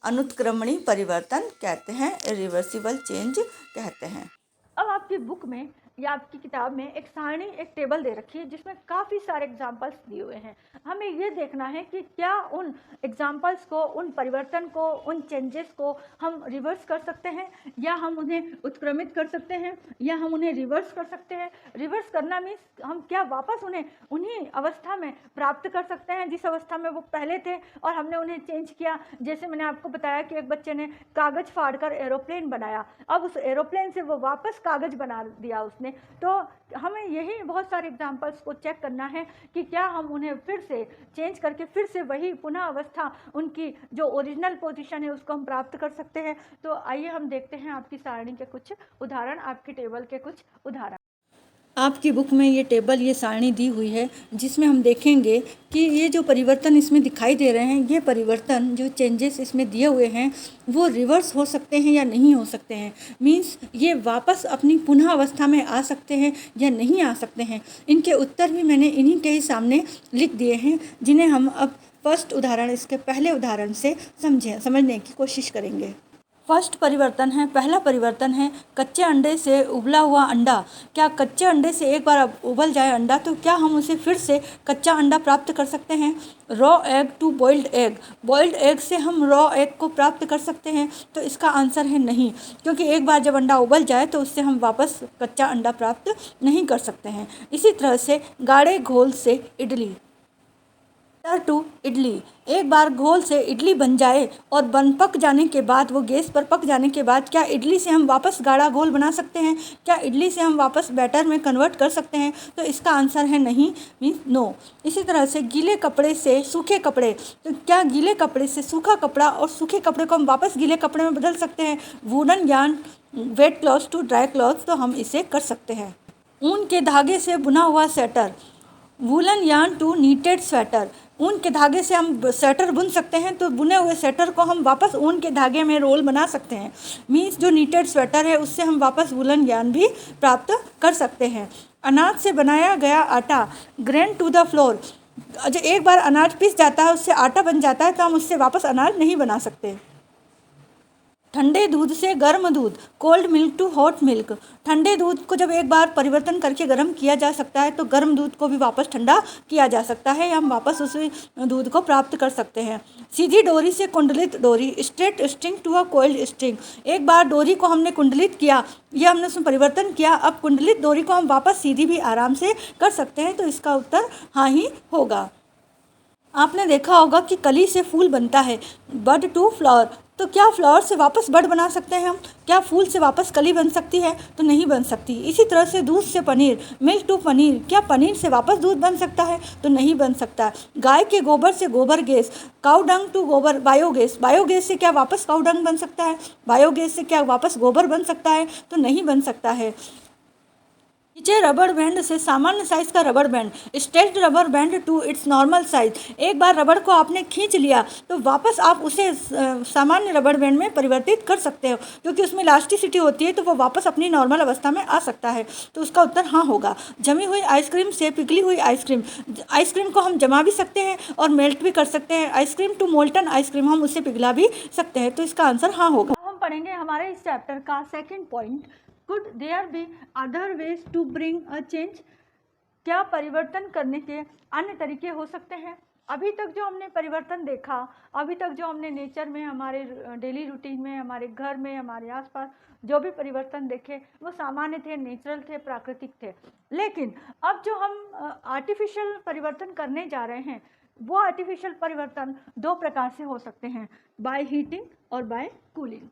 अनुत्क्रमणीय परिवर्तन कहते हैं, इरिवर्सिबल चेंज कहते हैं। अब आपकी बुक में या आपकी किताब में एक सारणी, एक टेबल दे रखी है जिसमें काफ़ी सारे एग्जाम्पल्स दिए हुए हैं। हमें ये देखना है कि क्या उन एग्जाम्पल्स को, उन परिवर्तन को, उन चेंजेस को हम रिवर्स कर सकते हैं, या हम उन्हें उत्क्रमित कर सकते हैं, या हम उन्हें रिवर्स कर सकते हैं। रिवर्स करना मीन्स हम क्या वापस उन्हें उन्हीं अवस्था में प्राप्त कर सकते हैं जिस अवस्था में वो पहले थे और हमने उन्हें चेंज किया। जैसे मैंने आपको बताया कि एक बच्चे ने कागज़ फाड़कर एरोप्लेन बनाया, अब उस एरोप्लेन से वो वापस कागज़ बना दिया उसने। तो हमें यही बहुत सारे एग्जाम्पल्स को चेक करना है कि क्या हम उन्हें फिर से चेंज करके फिर से वही पुनः अवस्था, उनकी जो ओरिजिनल पोजीशन है, उसको हम प्राप्त कर सकते हैं। तो आइए हम देखते हैं आपकी सारणी के कुछ उदाहरण, आपकी टेबल के कुछ उदाहरण। आपकी बुक में ये टेबल, ये सारणी दी हुई है, जिसमें हम देखेंगे कि ये जो परिवर्तन इसमें दिखाई दे रहे हैं, ये परिवर्तन जो चेंजेस इसमें दिए हुए हैं, वो रिवर्स हो सकते हैं या नहीं हो सकते हैं। मीन्स ये वापस अपनी पुनः अवस्था में आ सकते हैं या नहीं आ सकते हैं। इनके उत्तर भी मैंने इन्हीं के ही सामने लिख दिए हैं, जिन्हें हम अब फर्स्ट उदाहरण, इसके पहले उदाहरण से समझने की कोशिश करेंगे। फर्स्ट परिवर्तन है, पहला परिवर्तन है कच्चे अंडे से उबला हुआ अंडा। क्या कच्चे अंडे से एक बार उबल जाए अंडा, तो क्या हम उसे फिर से कच्चा अंडा प्राप्त कर सकते हैं? Raw egg to boiled egg, boiled egg से हम रॉ एग को प्राप्त कर सकते हैं? तो इसका आंसर है नहीं, क्योंकि एक बार जब अंडा उबल जाए तो उससे हम वापस कच्चा अंडा प्राप्त नहीं कर सकते हैं। इसी तरह से गाढ़े घोल से इडली, टू इडली, एक बार घोल से इडली बन जाए और पक जाने के बाद, वो गैस पर पक जाने के बाद, क्या इडली से हम वापस गाढ़ा घोल बना सकते हैं? क्या इडली से हम वापस बैटर में कन्वर्ट कर सकते हैं? तो इसका आंसर है नहीं, मीन्स नो। इसी तरह से गीले कपड़े से सूखे कपड़े, तो क्या गीले कपड़े से सूखा कपड़ा और सूखे कपड़े को हम वापस गीले कपड़े में बदल सकते हैं? Woollen yarn wet cloth to dry cloth, तो हम इसे कर सकते हैं। ऊन के धागे से बुना हुआ sweater, woollen yarn to knitted sweater, ऊन के धागे से हम स्वेटर बुन सकते हैं, तो बुने हुए स्वेटर को हम वापस ऊन के धागे में रोल बना सकते हैं। मीन्स जो नीटेड स्वेटर है उससे हम वापस वूलन यार्न भी प्राप्त कर सकते हैं। अनाज से बनाया गया आटा, ग्रेन टू द फ्लोर, जो एक बार अनाज पिस जाता है, उससे आटा बन जाता है, तो हम उससे वापस अनाज नहीं बना सकते। ठंडे दूध से गर्म दूध, cold milk to hot milk, ठंडे दूध को जब एक बार परिवर्तन करके गर्म किया जा सकता है, तो गर्म दूध को भी वापस ठंडा किया जा सकता है, या हम वापस उस दूध को प्राप्त कर सकते हैं। सीधी डोरी से कुंडलित डोरी, straight string to a coiled string, एक बार डोरी को हमने कुंडलित किया, यह हमने उसमें परिवर्तन किया, अब कुंडलित डोरी को हम वापस सीधी भी आराम से कर सकते हैं, तो इसका उत्तर हाँ ही होगा। आपने देखा होगा कि कली से फूल बनता है, बड टू फ्लावर, तो क्या फ्लावर से वापस बड बना सकते हैं हम? क्या फूल से वापस कली बन सकती है? तो नहीं बन सकती। इसी तरह से दूध से पनीर, मिल्क टू पनीर, क्या पनीर से वापस दूध बन सकता है? तो नहीं बन सकता। गाय के गोबर से गोबर गैस, काउ डंग टू गोबर बायोगैस, बायोगैस से क्या वापस काउ डंग बन सकता है? बायोगैस से क्या वापस गोबर बन सकता है? तो नहीं बन सकता है। नीचे रबर बैंड से सामान्य साइज का rubber band, stretched rubber band to its normal size. एक बार रबर को आपने खींच लिया तो वापस आप उसे सामान्य रबर बैंड में परिवर्तित कर सकते हो, क्योंकि उसमें इलास्टिसिटी होती है तो वो वापस अपनी नॉर्मल अवस्था में आ सकता है। तो उसका उत्तर हाँ होगा। जमी हुई आइसक्रीम से पिघली हुई आइसक्रीम, आइसक्रीम को हम जमा भी सकते हैं और मेल्ट भी कर सकते हैं। आइसक्रीम टू मोल्टन आइसक्रीम, हम उसे पिघला भी सकते हैं। तो इसका आंसर हाँ होगा। हम पढ़ेंगे हमारे इस चैप्टर का second point, could there be other ways to bring a change. क्या परिवर्तन करने के अन्य तरीके हो सकते हैं? अभी तक जो हमने परिवर्तन देखा, अभी तक जो हमने नेचर में, हमारे डेली रूटीन में, हमारे घर में, हमारे आसपास जो भी परिवर्तन देखे वो सामान्य थे, नेचुरल थे, प्राकृतिक थे। लेकिन अब जो हम आर्टिफिशियल परिवर्तन करने जा रहे हैं, वो आर्टिफिशियल परिवर्तन दो प्रकार से हो सकते हैं, बाय हीटिंग और बाय कूलिंग।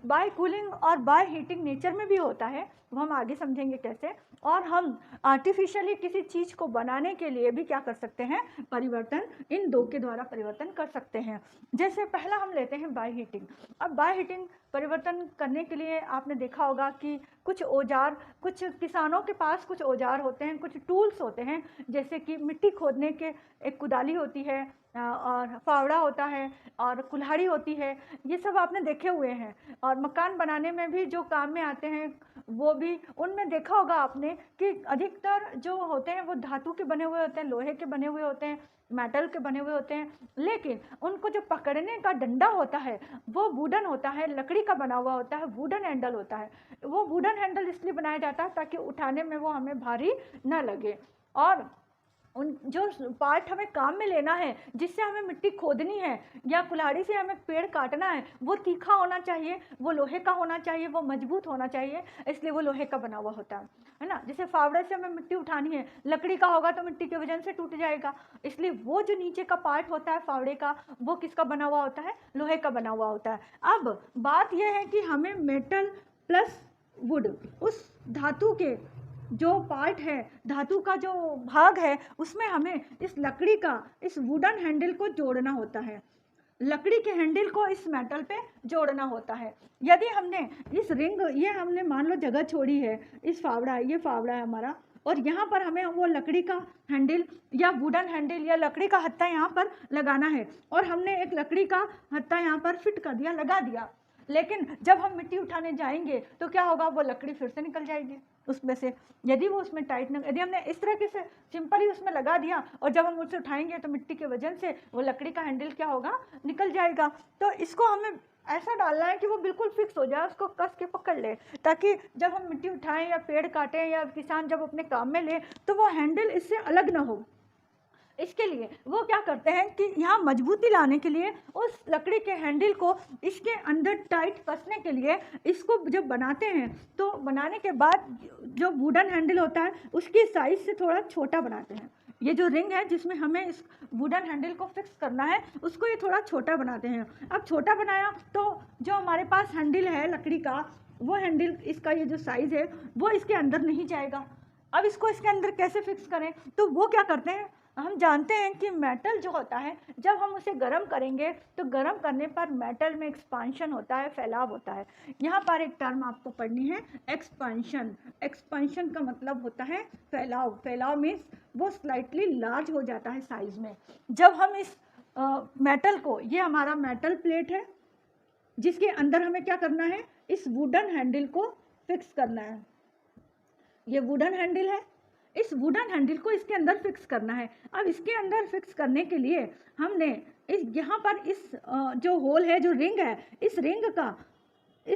बाय कूलिंग और बाय हीटिंग नेचर में भी होता है, वो हम आगे समझेंगे कैसे। और हम आर्टिफिशियली किसी चीज़ को बनाने के लिए भी क्या कर सकते हैं, परिवर्तन इन दो के द्वारा परिवर्तन कर सकते हैं। जैसे पहला हम लेते हैं बाय हीटिंग। अब बाय हीटिंग परिवर्तन करने के लिए आपने देखा होगा कि कुछ औजार, कुछ किसानों के पास कुछ औजार होते हैं, कुछ टूल्स होते हैं, जैसे कि मिट्टी खोदने के एक कुदाली होती है, और फावड़ा होता है, और कुल्हाड़ी होती है। ये सब आपने देखे हुए हैं। और मकान बनाने में भी जो काम में आते हैं वो भी, उनमें देखा होगा आपने कि अधिकतर जो होते हैं वो धातु के बने हुए होते हैं, लोहे के बने हुए होते हैं, मेटल के बने हुए होते हैं। लेकिन उनको जो पकड़ने का डंडा होता है वो वुडन होता है, लकड़ी का बना हुआ होता है, वुडन हैंडल होता है। वो वुडन हैंडल इसलिए बनाया जाता है ताकि उठाने में वो हमें भारी ना लगे। और उन जो पार्ट हमें काम में लेना है, जिससे हमें मिट्टी खोदनी है या कुल्हाड़ी से हमें पेड़ काटना है, वो तीखा होना चाहिए, वो लोहे का होना चाहिए, वो मजबूत होना चाहिए, इसलिए वो लोहे का बना हुआ होता है ना। जैसे फावड़े से हमें मिट्टी उठानी है, लकड़ी का होगा तो मिट्टी के वजन से टूट जाएगा, इसलिए वो जो नीचे का पार्ट होता है फावड़े का, वो किसका बना हुआ होता है, लोहे का बना हुआ होता है। अब बात यह है कि हमें मेटल प्लस वुड, उस धातु के जो पार्ट है, धातु का जो भाग है, उसमें हमें इस लकड़ी का, इस वुडन हैंडल को जोड़ना होता है, लकड़ी के हैंडल को इस मेटल पे जोड़ना होता है। यदि हमने इस रिंग, ये हमने मान लो जगह छोड़ी है, इस फावड़ा, ये फावड़ा है हमारा, और यहाँ पर हमें वो लकड़ी का हैंडल या वुडन हैंडल या लकड़ी का हत्था यहाँ पर लगाना है, और हमने एक लकड़ी का हत्था यहाँ पर फिट कर दिया, लगा दिया। लेकिन जब हम मिट्टी उठाने जाएंगे तो क्या होगा, वो लकड़ी फिर से निकल जाएगी उसमें से, यदि वो उसमें टाइट न, यदि हमने इस तरह से सिंपली उसमें लगा दिया और जब हम उसे उठाएंगे तो मिट्टी के वजन से वो लकड़ी का हैंडल क्या होगा, निकल जाएगा। तो इसको हमें ऐसा डालना है कि वो बिल्कुल फिक्स हो जाए, उसको कस के पकड़ ले, ताकि जब हम मिट्टी उठाएं या पेड़ काटें या किसान जब अपने काम में ले तो वो हैंडल इससे अलग ना हो। इसके लिए वो क्या करते हैं कि यहाँ मजबूती लाने के लिए उस लकड़ी के हैंडल को इसके अंदर टाइट कसने के लिए इसको जब बनाते हैं, तो बनाने के बाद जो वुडन हैंडल होता है उसकी साइज से थोड़ा छोटा बनाते हैं। ये जो रिंग है जिसमें हमें इस वुडन हैंडल को फिक्स करना है, उसको ये थोड़ा छोटा बनाते हैं। अब छोटा बनाया तो जो हमारे पास हैंडल है लकड़ी का, वो हैंडल, इसका ये जो साइज़ है वो इसके अंदर नहीं जाएगा। अब इसको इसके अंदर कैसे फिक्स करें, तो वो क्या करते हैं, हम जानते हैं कि मेटल जो होता है जब हम उसे गर्म करेंगे तो गर्म करने पर मेटल में एक्सपांशन होता है, फैलाव होता है। यहाँ पर एक टर्म आपको पढ़नी है, एक्सपांशन। एक्सपांशन का मतलब होता है फैलाव। फैलाव मीन्स वो स्लाइटली लार्ज हो जाता है साइज में। जब हम इस मेटल को, ये हमारा मेटल प्लेट है जिसके अंदर हमें क्या करना है, इस वुडन हैंडल को फिक्स करना है। ये वुडन हैंडल है, इस वुडन हैंडल को इसके अंदर फिक्स करना है। अब इसके अंदर फिक्स करने के लिए हमने इस यहाँ पर इस जो होल है, जो रिंग है, इस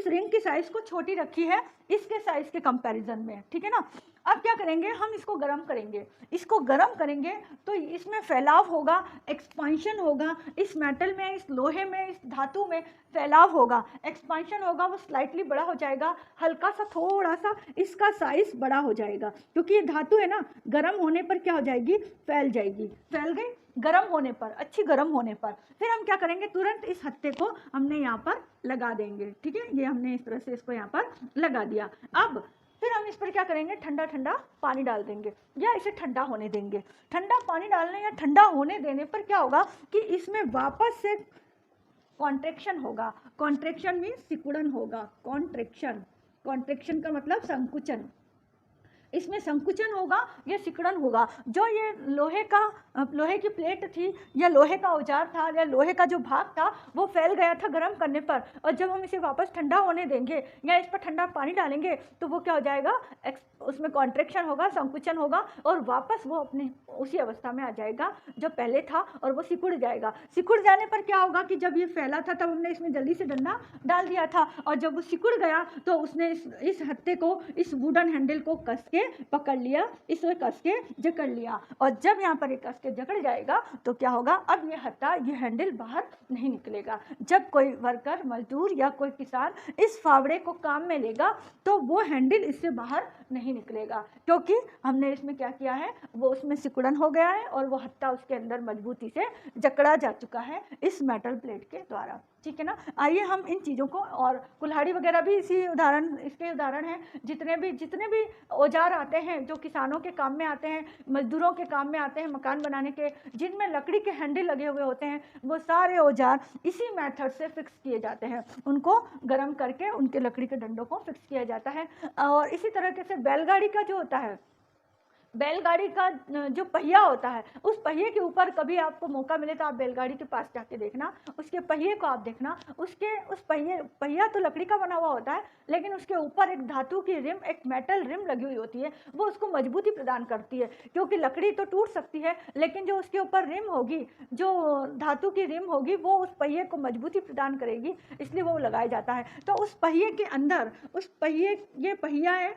रिंग की साइज़ को छोटी रखी है इसके साइज़ के कंपैरिजन में, ठीक है ना। अब क्या करेंगे, हम इसको गर्म करेंगे। इसको गर्म करेंगे तो इसमें फैलाव होगा, एक्सपांशन होगा, इस मेटल में, इस लोहे में, इस धातु में फैलाव होगा, एक्सपांशन होगा, वो स्लाइटली बड़ा हो जाएगा, हल्का सा, थोड़ा सा इसका साइज़ बड़ा हो जाएगा, क्योंकि ये धातु है ना, गर्म होने पर क्या हो जाएगी, फैल जाएगी। फैल गई गर्म होने पर, अच्छी गर्म होने पर। फिर हम क्या करेंगे, तुरंत इस हत्थे को हमने यहाँ पर लगा देंगे, ठीक है। ये हमने इस तरह से इसको यहाँ पर लगा दिया। अब फिर हम इस पर क्या करेंगे, ठंडा ठंडा पानी डाल देंगे या इसे ठंडा होने देंगे। ठंडा पानी डालने या ठंडा होने देने पर क्या होगा कि इसमें वापस से कॉन्ट्रैक्शन होगा। कॉन्ट्रैक्शन मीन्स सिकुड़न होगा, कॉन्ट्रैक्शन। कॉन्ट्रैक्शन का मतलब संकुचन। इसमें संकुचन होगा, ये सिकुड़न होगा। जो ये लोहे की प्लेट थी या लोहे का औजार था या लोहे का जो भाग था वो फैल गया था गर्म करने पर, और जब हम इसे वापस ठंडा होने देंगे या इस पर ठंडा पानी डालेंगे तो वो क्या हो जाएगा, उसमें कॉन्ट्रैक्शन होगा, संकुचन होगा, और वापस वो अपने उसी अवस्था में आ जाएगा जो पहले था, और वो सिकुड़ जाएगा। सिकुड़ जाने पर क्या होगा कि जब ये फैला था तब हमने इसमें जल्दी से डंडा डाल दिया था, और जब वो सिकुड़ गया तो उसने इस हत्थे को, इस वुडन हैंडल को कस के पकड़ लिया, इसे कस के जकड़ लिया, और जब यहाँ पर ये कस के जकड़ जाएगा तो क्या होगा, अब ये हत्था, ये हैंडल बाहर नहीं निकलेगा। जब कोई वर्कर, मजदूर या कोई किसान इस फावड़े को काम में लेगा तो वो हैंडल इससे बाहर नहीं निकलेगा, क्योंकि हमने इसमें क्या किया है, वो उसमें सिकुड़न हो गया है और वो हत्था उसके अंदर मजबूती से जकड़ा जा चुका है इस मेटल प्लेट के द्वारा। ठीक है ना। आइए हम इन चीज़ों को, और कुल्हाड़ी वगैरह भी इसके उदाहरण हैं। जितने भी औजार आते हैं जो किसानों के काम में आते हैं, मजदूरों के काम में आते हैं, मकान बनाने के, जिनमें लकड़ी के हैंडल लगे हुए होते हैं, वो सारे औजार इसी मेथड से फिक्स किए जाते हैं। उनको गर्म करके उनके लकड़ी के डंडों को फिक्स किया जाता है। और इसी तरीके से बैलगाड़ी का जो होता है, बैलगाड़ी का जो पहिया होता है, उस पहिए के ऊपर कभी आपको मौका मिले तो आप बैलगाड़ी के पास जाके देखना, उसके पहिए को आप देखना, उस पहिया तो लकड़ी का बना हुआ होता है, लेकिन उसके ऊपर एक धातु की रिम, एक मेटल रिम लगी हुई होती है। वो उसको मजबूती प्रदान करती है, क्योंकि लकड़ी तो टूट सकती है, लेकिन जो उसके ऊपर रिम होगी, जो धातु की रिम होगी, वो उस पहिए को मजबूती प्रदान करेगी, इसलिए वो लगाया जाता है। तो उस पहिए के अंदर, ये पहिया है,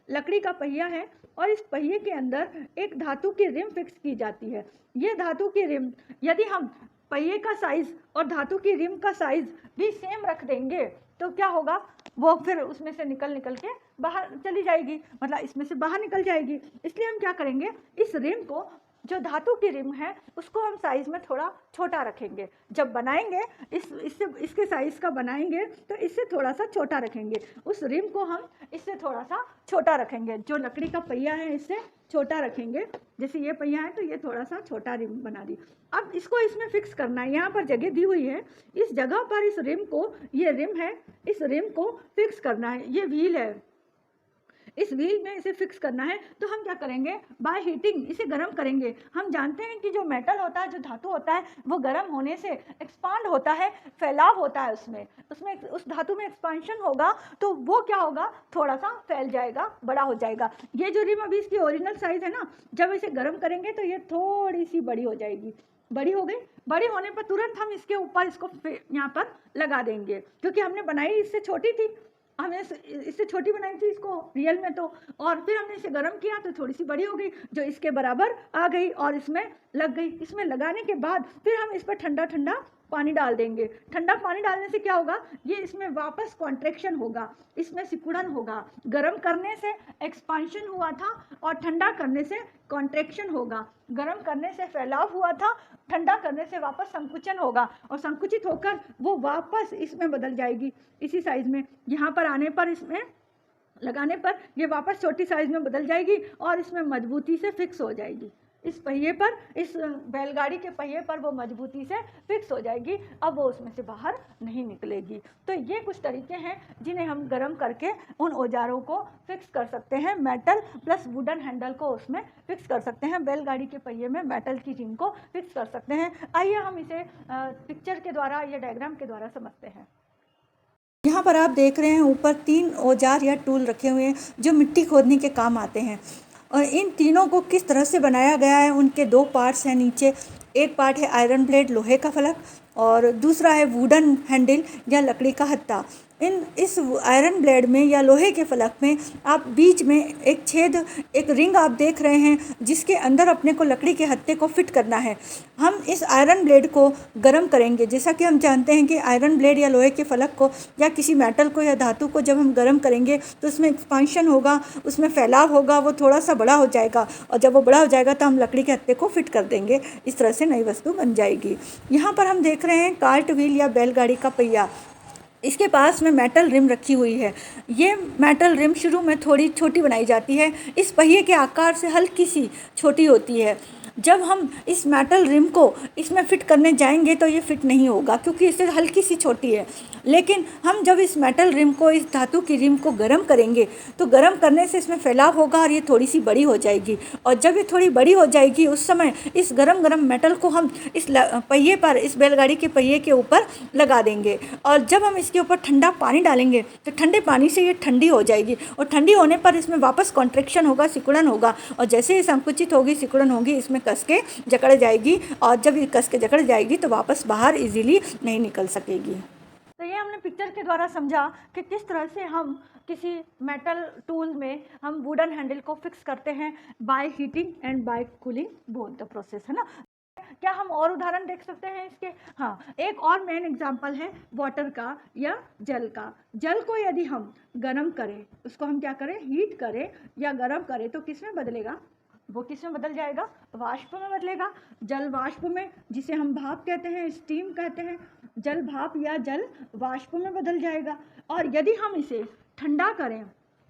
लकड़ी का पहिया है, और इस पहिए के अंदर एक धातु की रिम फिक्स की जाती है। ये धातु की रिम, यदि हम पहिए का साइज और धातु की रिम का साइज भी सेम रख देंगे तो क्या होगा, वो फिर उसमें से निकल के बाहर चली जाएगी, मतलब इसमें से बाहर निकल जाएगी। इसलिए हम क्या करेंगे, इस रिम को, जो धातु की रिम है, उसको हम साइज में थोड़ा छोटा रखेंगे। जब बनाएंगे इसके साइज का बनाएंगे तो इससे थोड़ा सा छोटा रखेंगे। उस रिम को हम इससे थोड़ा सा छोटा रखेंगे। जो लकड़ी का पहिया है इससे छोटा रखेंगे, जैसे ये पहिया है तो ये थोड़ा सा छोटा रिम बना दी। अब इसको इसमें फिक्स करना है। यहाँ पर जगह दी हुई है, इस जगह पर इस रिम को, ये रिम है, इस रिम को फिक्स करना है। ये व्हील है, इस व्हील में इसे फिक्स करना है। तो हम क्या करेंगे, बाय हीटिंग इसे गर्म करेंगे। हम जानते हैं कि जो मेटल होता है, जो धातु होता है, वो गर्म होने से एक्सपांड होता है, फैलाव होता है, उसमें उस धातु में एक्सपांशन होगा, तो वो क्या होगा, थोड़ा सा फैल जाएगा, बड़ा हो जाएगा। ये जो रिम अभी इसकी ओरिजिनल साइज है ना, जब इसे गर्म करेंगे तो ये थोड़ी सी बड़ी हो जाएगी। बड़ी हो गई, बड़ी होने पर तुरंत हम इसके ऊपर इसको यहाँ पर लगा देंगे, क्योंकि हमने बनाई इससे छोटी थी, हमने इससे छोटी बनाई थी इसको रियल में तो, और फिर हमने इसे गर्म किया तो थोड़ी सी बड़ी हो गई, जो इसके बराबर आ गई और इसमें लग गई। इसमें लगाने के बाद फिर हम इस पर ठंडा ठंडा पानी डाल देंगे। ठंडा पानी डालने से क्या होगा, ये इसमें वापस कॉन्ट्रैक्शन होगा, इसमें सिकुड़न होगा। गर्म करने से एक्सपांशन हुआ था और ठंडा करने से कॉन्ट्रैक्शन होगा। गर्म करने से फैलाव हुआ था, ठंडा करने से वापस संकुचन होगा, और संकुचित होकर वो वापस इसमें बदल जाएगी, इसी साइज में। यहाँ पर आने पर, इसमें लगाने पर ये वापस छोटी साइज में बदल जाएगी और इसमें मजबूती से फिक्स हो जाएगी। इस पहिए पर, इस बैलगाड़ी के पहिए पर वो मजबूती से फिक्स हो जाएगी। अब वो उसमें से बाहर नहीं निकलेगी। तो ये कुछ तरीके हैं जिन्हें हम गर्म करके उन औजारों को फिक्स कर सकते हैं। मेटल प्लस वुडन हैंडल को उसमें फिक्स कर सकते हैं। बैलगाड़ी के पहिए में मेटल की रिम को फिक्स कर सकते हैं। आइए हम इसे पिक्चर के द्वारा या डायग्राम के द्वारा समझते हैं। यहाँ पर आप देख रहे हैं ऊपर 3 औजार या टूल रखे हुए हैं जो मिट्टी खोदने के काम आते हैं, और इन तीनों को किस तरह से बनाया गया है, उनके 2 पार्ट्स हैं नीचे। एक पार्ट है आयरन ब्लेड, लोहे का फलक, और दूसरा है वुडन हैंडल या लकड़ी का हत्था। इस आयरन ब्लेड में या लोहे के फलक में आप बीच में एक छेद, एक रिंग आप देख रहे हैं, जिसके अंदर अपने को लकड़ी के हत्थे को फिट करना है। हम इस आयरन ब्लेड को गर्म करेंगे। जैसा कि हम जानते हैं कि आयरन ब्लेड या लोहे के फलक को या किसी मेटल को या धातु को जब हम गर्म करेंगे तो उसमें एक्सपांशन होगा, उसमें फैलाव होगा, वो थोड़ा सा बड़ा हो जाएगा, और जब वो बड़ा हो जाएगा तो हम लकड़ी के हत्थे को फिट कर देंगे। इस तरह से नई वस्तु बन जाएगी। यहाँ पर हम देख रहे हैं कार्ट व्हील या बैलगाड़ी का पहिया। इसके पास में मेटल रिम रखी हुई है। ये मेटल रिम शुरू में थोड़ी छोटी बनाई जाती है, इस पहिए के आकार से हल्की सी छोटी होती है। जब हम इस मेटल रिम को इसमें फिट करने जाएंगे तो ये फिट नहीं होगा, क्योंकि इससे हल्की सी छोटी है। लेकिन हम जब इस मेटल रिम को, इस धातु की रिम को गर्म करेंगे तो गर्म करने से इसमें फैलाव होगा और ये थोड़ी सी बड़ी हो जाएगी। और जब ये थोड़ी बड़ी हो जाएगी उस समय इस गरम मेटल को हम इस पहिए पर, इस बैलगाड़ी के पहिए के ऊपर लगा देंगे। और जब हम इसके ऊपर ठंडा पानी डालेंगे तो ठंडे पानी से ये ठंडी हो जाएगी, और ठंडी होने पर इसमें वापस कॉन्ट्रैक्शन होगा, सिकुड़न होगा, और जैसे ही संकुचित होगी, सिकुड़न होगी, इसमें कस के जकड़ जाएगी। और जब ये कस के जकड़ जाएगी तो वापस बाहर इजीली नहीं निकल सकेगी। तो ये हमने पिक्चर के द्वारा समझा कि किस तरह से हम किसी मेटल टूल में हम वुडन हैंडल को फिक्स करते हैं by heating and by cooling both the process, है ना। क्या हम और उदाहरण देख सकते हैं इसके? हाँ, एक और मेन एग्जांपल है वाटर का या जल का। जल को यदि हम गर्म करें, उसको हम क्या करें, हीट करें या गर्म करें, तो किस में बदलेगा? वो किस में बदल जाएगा? वाष्प में बदलेगा। जल वाष्प में, जिसे हम भाप कहते हैं, स्टीम कहते हैं, जल भाप या जल वाष्प में बदल जाएगा। और यदि हम इसे ठंडा करें,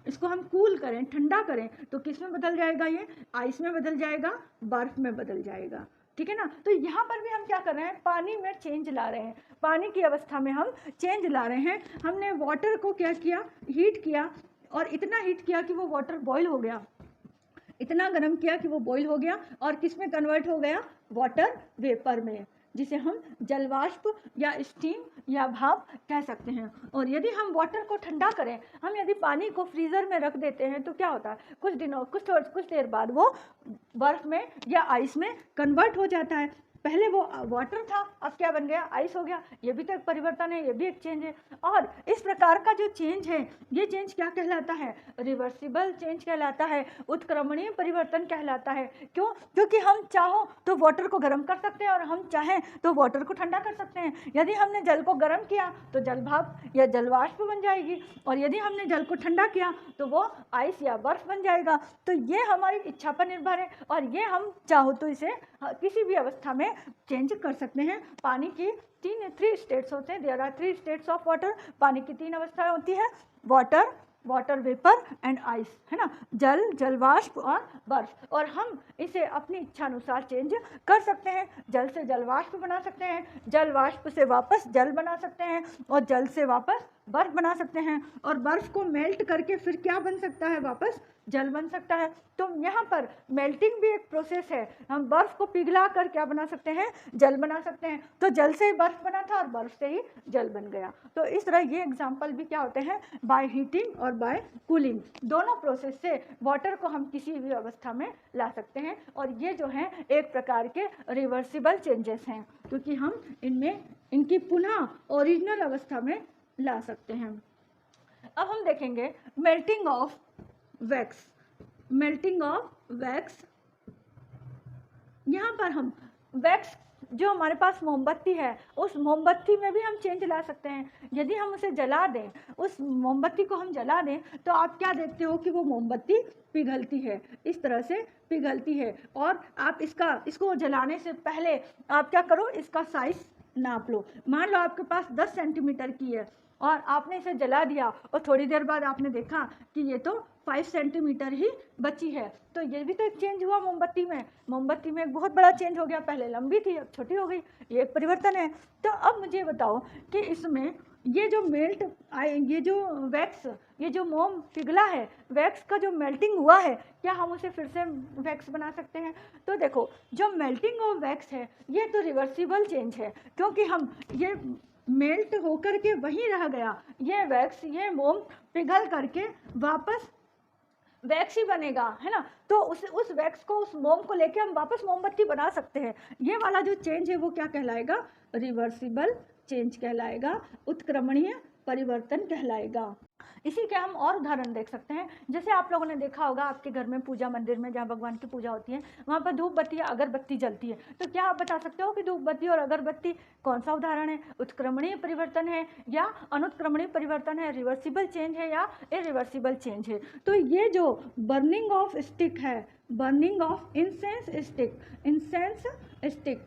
इसको हम कूल करें, ठंडा करें, तो किस में बदल जाएगा? ये आइस में बदल जाएगा, बर्फ में बदल जाएगा। ठीक है ना। तो यहाँ पर भी हम क्या कर रहे हैं, पानी में चेंज ला रहे हैं, पानी की अवस्था में हम चेंज ला रहे हैं। हमने वाटर को क्या किया, हीट किया, और इतना हीट किया कि वो वाटर बॉयल हो गया, इतना गर्म किया कि वो बॉयल हो गया, और किस में कन्वर्ट हो गया? वाटर वेपर में, जिसे हम जलवाष्प या स्टीम या भाप कह सकते हैं। और यदि हम वाटर को ठंडा करें, हम यदि पानी को फ्रीज़र में रख देते हैं तो क्या होता है, कुछ देर बाद वो बर्फ़ में या आइस में कन्वर्ट हो जाता है। पहले वो वाटर था, अब क्या बन गया? आइस हो गया। ये भी तो एक परिवर्तन है, ये भी एक चेंज है। और इस प्रकार का जो चेंज है, ये चेंज क्या कहलाता है? रिवर्सिबल चेंज कहलाता है, उत्क्रमणीय परिवर्तन कहलाता है। क्यों? क्योंकि हम चाहो तो वाटर को गर्म कर सकते हैं और हम चाहें तो वाटर को ठंडा कर सकते हैं। यदि हमने जल को गर्म किया तो जल भाप या जलवाष्प बन जाएगी, और यदि हमने जल को ठंडा किया तो वो आइस या बर्फ बन जाएगा। तो ये हमारी इच्छा पर निर्भर है, और ये हम चाहो तो इसे किसी भी अवस्था में चेंज कर सकते हैं। पानी की थ्री स्टेट्स होते हैं, there are 3 states of water. पानी की 3 अवस्थाएं होती है, water, water vapour and ice, है ना, जल, जलवाष्प और बर्फ। और हम इसे अपनी इच्छा अनुसार चेंज कर सकते हैं। जल से जलवाष्प बना सकते हैं, जलवाष्प से वापस जल बना सकते हैं, और जल से वापस बर्फ बना सकते हैं, और बर्फ को मेल्ट करके फिर क्या बन सकता है? वापस जल बन सकता है। तो यहाँ पर मेल्टिंग भी एक प्रोसेस है। हम बर्फ को पिघला कर क्या बना सकते हैं? जल बना सकते हैं। तो जल से ही बर्फ बना था और बर्फ से ही जल बन गया। तो इस तरह ये एग्जाम्पल भी क्या होते हैं? बाय हीटिंग और बाय कूलिंग, दोनों प्रोसेस से वाटर को हम किसी भी अवस्था में ला सकते हैं। और ये जो है एक प्रकार के रिवर्सिबल चेंजेस हैं, क्योंकि हम इनमें इनकी पुनः ओरिजिनल अवस्था में ला सकते हैं। अब हम देखेंगे melting of wax. Melting of wax, यहाँ पर हम वैक्स, जो हमारे पास मोमबत्ती है, उस मोमबत्ती में भी हम चेंज ला सकते हैं। यदि हम उसे जला दें, उस मोमबत्ती को हम जला दें, तो आप क्या देखते हो कि वो मोमबत्ती पिघलती है, इस तरह से पिघलती है। और आप इसको जलाने से पहले आप क्या करो, इसका साइज नाप लो। मान लो आपके पास 10 सेंटीमीटर की है और आपने इसे जला दिया, और थोड़ी देर बाद आपने देखा कि ये तो 5 सेंटीमीटर ही बची है। तो ये भी तो एक चेंज हुआ मोमबत्ती में। मोमबत्ती में एक बहुत बड़ा चेंज हो गया, पहले लंबी थी अब छोटी हो गई, ये एक परिवर्तन है। तो अब मुझे बताओ कि इसमें ये जो ये जो वैक्स, ये जो मोम पिघला है, वैक्स का जो मेल्टिंग हुआ है, क्या हम उसे फिर से वैक्स बना सकते हैं? तो देखो, जो मेल्टिंग ऑफ वैक्स है ये तो रिवर्सिबल चेंज है, क्योंकि हम ये मेल्ट होकर के वहीं रह गया, ये वैक्स, ये मोम पिघल करके वापस वैक्स ही बनेगा, है ना। तो उस वैक्स को, उस मोम को लेके हम वापस मोमबत्ती बना सकते हैं। ये वाला जो चेंज है वो क्या कहलाएगा? रिवर्सिबल चेंज कहलाएगा, उत्क्रमणीय परिवर्तन कहलाएगा। इसी के हम और उदाहरण देख सकते हैं। जैसे आप लोगों ने देखा होगा, आपके घर में पूजा मंदिर में जहाँ भगवान की पूजा होती है, वहाँ पर धूप बत्ती या अगरबत्ती जलती है। तो क्या आप बता सकते हो कि धूप बत्ती और अगरबत्ती कौन सा उदाहरण है? उत्क्रमणीय परिवर्तन है या अनुत्क्रमणीय परिवर्तन है? रिवर्सिबल चेंज है या इरिवर्सिबल चेंज है? तो ये जो बर्निंग ऑफ स्टिक है, बर्निंग ऑफ इंसेंस स्टिक,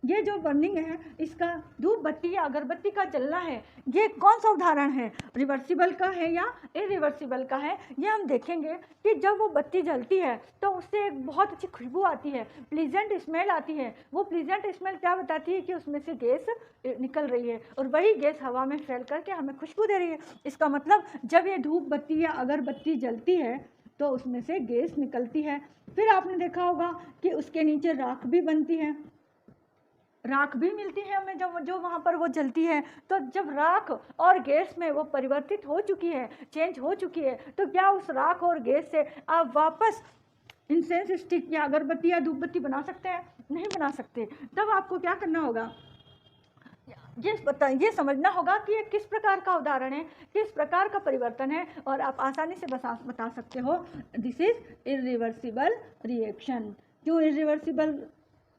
ये जो बर्निंग है, इसका धूप बत्ती या अगरबत्ती का जलना है, ये कौन सा उदाहरण है, रिवर्सिबल का है या इरिवर्सिबल का है। ये हम देखेंगे कि जब वो बत्ती जलती है तो उससे एक बहुत अच्छी खुशबू आती है, प्लीजेंट स्मेल आती है। वो प्लीजेंट स्मेल क्या बताती है कि उसमें से गैस निकल रही है और वही गैस हवा में फैल करके हमें खुशबू दे रही है। इसका मतलब जब ये धूप बत्ती या अगरबत्ती जलती है तो उसमें से गैस निकलती है। फिर आपने देखा होगा कि उसके नीचे राख भी बनती है, राख भी मिलती है हमें जब जो वहाँ पर वो जलती है। तो जब राख और गैस में वो परिवर्तित हो चुकी है, चेंज हो चुकी है, तो क्या उस राख और गैस से आप वापस इंसेंस स्टिक या अगरबत्ती या धूप बत्ती बना सकते हैं? नहीं बना सकते। तब आपको क्या करना होगा, ये समझना होगा कि ये किस प्रकार का उदाहरण है, किस प्रकार का परिवर्तन है, और आप आसानी से बता सकते हो दिस इज इरिवर्सिबल रिएक्शन। क्यों इरिवर्सिबल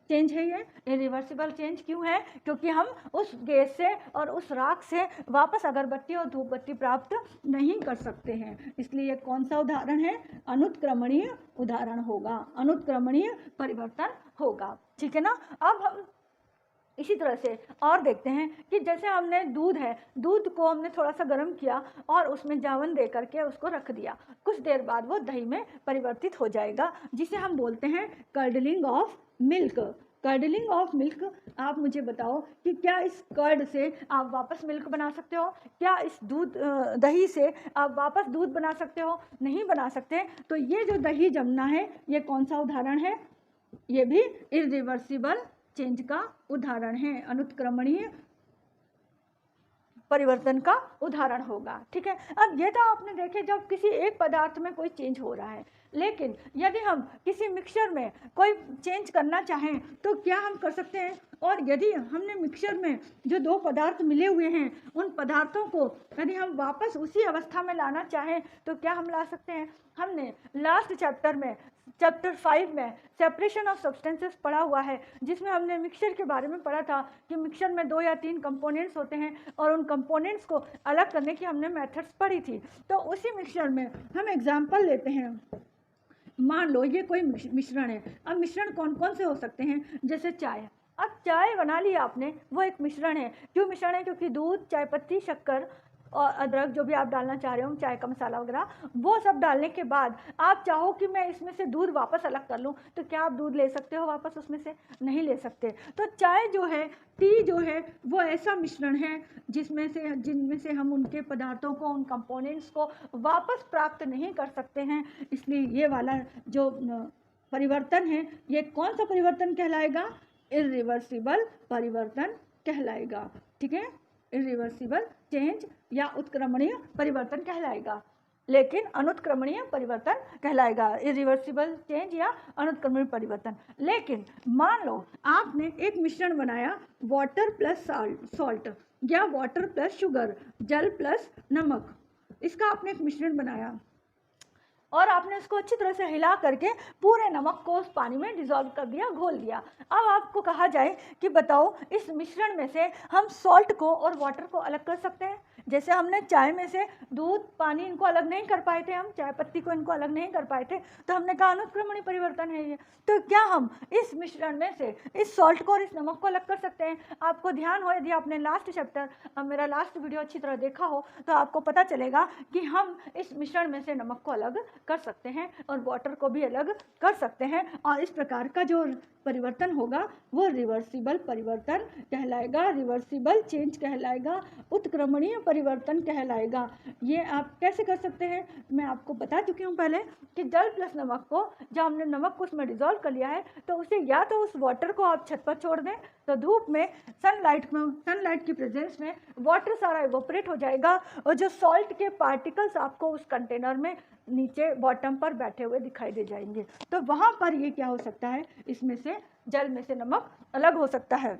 चेंज है? ये इरिवर्सिबल चेंज क्यों है? क्योंकि हम उस गैस से और उस राख से वापस अगरबत्ती और धूप बत्ती प्राप्त नहीं कर सकते हैं। इसलिए कौन सा उदाहरण है? अनुत्क्रमणीय उदाहरण होगा, अनुत्क्रमणीय परिवर्तन होगा। ठीक है ना। अब हम इसी तरह से और देखते हैं कि जैसे हमने दूध है, दूध को हमने थोड़ा सा गर्म किया और उसमें जावन दे करके उसको रख दिया, कुछ देर बाद वो दही में परिवर्तित हो जाएगा, जिसे हम बोलते हैं curdling of milk. Curdling of milk. आप मुझे बताओ कि क्या इस कर्ड से आप वापस मिल्क बना सकते हो? क्या इस दही से आप वापस दूध बना सकते हो? नहीं बना सकते। तो ये जो दही जमना है, ये कौन सा उदाहरण है? ये भी इरिवर्सिबल चेंज का उदाहरण है, अनुत्क्रमणीय परिवर्तन का उदाहरण होगा। ठीक है। अब ये तो आपने देखे जब किसी एक पदार्थ में कोई चेंज हो रहा है, लेकिन यदि हम किसी मिक्सचर में कोई चेंज करना चाहें तो क्या हम कर सकते हैं? और यदि हमने मिक्सचर में जो दो पदार्थ मिले हुए हैं, उन पदार्थों को यदि हम वापस उसी अवस्था में लाना चाहें तो क्या हम ला सकते हैं? हमने लास्ट चैप्टर में, चैप्टर 5 में सेपरेशन ऑफ सब्सटेंसेस पढ़ा हुआ है, जिसमें हमने मिक्सचर के बारे में पढ़ा था कि मिक्सचर में 2 या 3 कंपोनेंट्स होते हैं और उन कंपोनेंट्स को अलग करने की हमने मेथड्स पढ़ी थी। तो उसी मिक्सचर में हम एग्जाम्पल लेते हैं। मान लो ये कोई मिश्रण है। अब मिश्रण कौन कौन से हो सकते हैं? जैसे चाय। अब चाय बना ली आपने, वो एक मिश्रण है। क्यों मिश्रण है? क्योंकि दूध, चाय पत्ती, शक्कर और अदरक जो भी आप डालना चाह रहे हो, चाय का मसाला वगैरह, वो सब डालने के बाद आप चाहो कि मैं इसमें से दूध वापस अलग कर लूँ, तो क्या आप दूध ले सकते हो वापस उसमें से? नहीं ले सकते। तो चाय जो है, टी जो है, वो ऐसा मिश्रण है जिनमें से हम उनके पदार्थों को, उन कंपोनेंट्स को वापस प्राप्त नहीं कर सकते हैं। इसलिए ये वाला जो परिवर्तन है, ये कौन सा परिवर्तन कहलाएगा? इरिवर्सिबल परिवर्तन कहलाएगा। ठीक है। इरिवर्सिबल चेंज या उत्क्रमणीय परिवर्तन कहलाएगा, लेकिन अनुत्क्रमणीय परिवर्तन कहलाएगा। इरिवर्सिबल चेंज या अनुत्क्रमणीय परिवर्तन। लेकिन मान लो आपने एक मिश्रण बनाया, वाटर प्लस सॉल्ट या वाटर प्लस शुगर, जल प्लस नमक, इसका आपने एक मिश्रण बनाया और आपने इसको अच्छी तरह से हिला करके पूरे नमक को उस पानी में डिसॉल्व कर दिया, घोल दिया। अब आपको कहा जाए कि बताओ इस मिश्रण में से हम सॉल्ट को और वाटर को अलग कर सकते हैं? जैसे हमने चाय में से दूध, पानी, इनको अलग नहीं कर पाए थे, हम चाय पत्ती को इनको अलग नहीं कर पाए थे, तो हमने कहा अनुत्क्रमणीय परिवर्तन है ये। तो क्या हम इस मिश्रण में से इस सॉल्ट को और इस नमक को अलग कर सकते हैं? आपको ध्यान हो, यदि आपने लास्ट चैप्टर, मेरा लास्ट वीडियो अच्छी तरह देखा हो, तो आपको पता चलेगा कि हम इस मिश्रण में से नमक को अलग कर सकते हैं और वाटर को भी अलग कर सकते हैं। और इस प्रकार का जो परिवर्तन होगा वो रिवर्सिबल परिवर्तन कहलाएगा, रिवर्सिबल चेंज कहलाएगा, उत्क्रमणीय परिवर्तन कहलाएगा। ये आप कैसे कर सकते हैं? मैं आपको बता चुकी हूँ पहले कि जल प्लस नमक को, जब हमने नमक को उसमें डिसॉल्व कर लिया है, तो उसे या तो उस वाटर को आप छत पर छोड़ दें, तो धूप में, सनलाइट की प्रेजेंस में वाटर सारा इवोपरेट हो जाएगा और जो सॉल्ट के पार्टिकल्स आपको उस कंटेनर में नीचे बॉटम पर बैठे हुए दिखाई दे जाएंगे। तो वहाँ पर ये क्या हो सकता है? इसमें से, जल में से नमक अलग हो सकता है।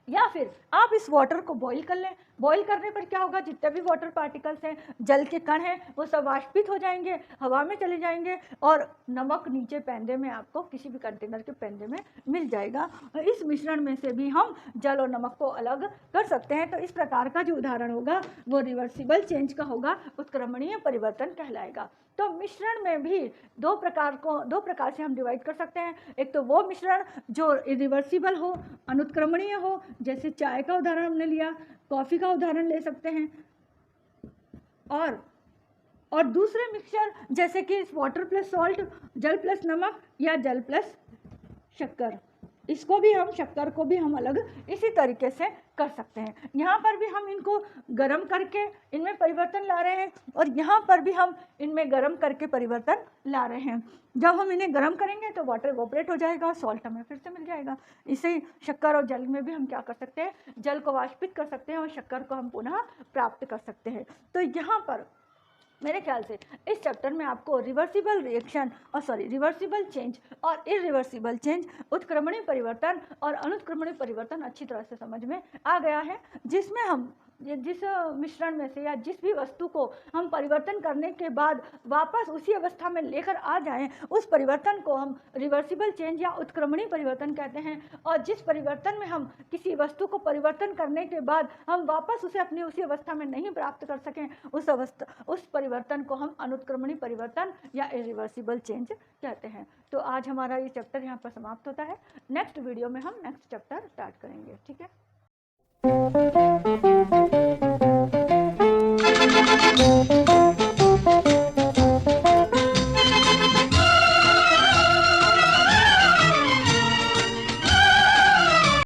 या फिर आप इस वाटर को बॉईल कर लें। बॉईल करने पर क्या होगा, जितने भी वाटर पार्टिकल्स हैं, जल के कण हैं, वो सब वाष्पित हो जाएंगे, हवा में चले जाएंगे और नमक नीचे पेंदे में आपको किसी भी कंटेनर के पेंदे में मिल जाएगा। इस मिश्रण में से भी हम जल और नमक को अलग कर सकते हैं। तो इस प्रकार का जो उदाहरण होगा वो रिवर्सिबल चेंज का होगा, उत्क्रमणीय परिवर्तन कहलाएगा। तो मिश्रण में भी दो प्रकार से हम डिवाइड कर सकते हैं। एक तो वो मिश्रण जो इरिवर्सिबल हो, अनुत्क्रमणीय हो, जैसे चाय का उदाहरण हमने लिया, कॉफ़ी का उदाहरण ले सकते हैं, और दूसरे मिक्सचर जैसे कि वाटर प्लस सॉल्ट, जल प्लस नमक या जल प्लस शक्कर, इसको भी हम, शक्कर को भी हम अलग इसी तरीके से कर सकते हैं। यहाँ पर भी हम इनको गर्म करके इनमें परिवर्तन ला रहे हैं और यहाँ पर भी हम इनमें गर्म करके परिवर्तन ला रहे हैं। जब हम इन्हें गर्म करेंगे तो वाटर इवोपरेट हो जाएगा और सॉल्ट हमें फिर से मिल जाएगा। इसे शक्कर और जल में भी हम क्या कर सकते हैं, जल को वाष्पित कर सकते हैं और शक्कर को हम पुनः प्राप्त कर सकते हैं। तो यहाँ पर मेरे ख्याल से इस चैप्टर में आपको रिवर्सिबल चेंज और इरिवर्सिबल चेंज, उत्क्रमणीय परिवर्तन और अनुत्क्रमणीय परिवर्तन अच्छी तरह से समझ में आ गया है, जिसमें हम जिस मिश्रण में से या जिस भी वस्तु को हम परिवर्तन करने के बाद वापस उसी अवस्था में लेकर आ जाएं, उस परिवर्तन को हम रिवर्सिबल चेंज या उत्क्रमणीय परिवर्तन कहते हैं। और जिस परिवर्तन में हम किसी वस्तु को परिवर्तन करने के बाद हम वापस उसे अपनी उसी अवस्था में नहीं प्राप्त कर सकें, उस परिवर्तन को हम अनुत्क्रमणीय परिवर्तन या इरिवर्सिबल चेंज कहते हैं। तो आज हमारा ये चैप्टर यहाँ पर समाप्त होता है। नेक्स्ट वीडियो में हम नेक्स्ट चैप्टर स्टार्ट करेंगे। ठीक है।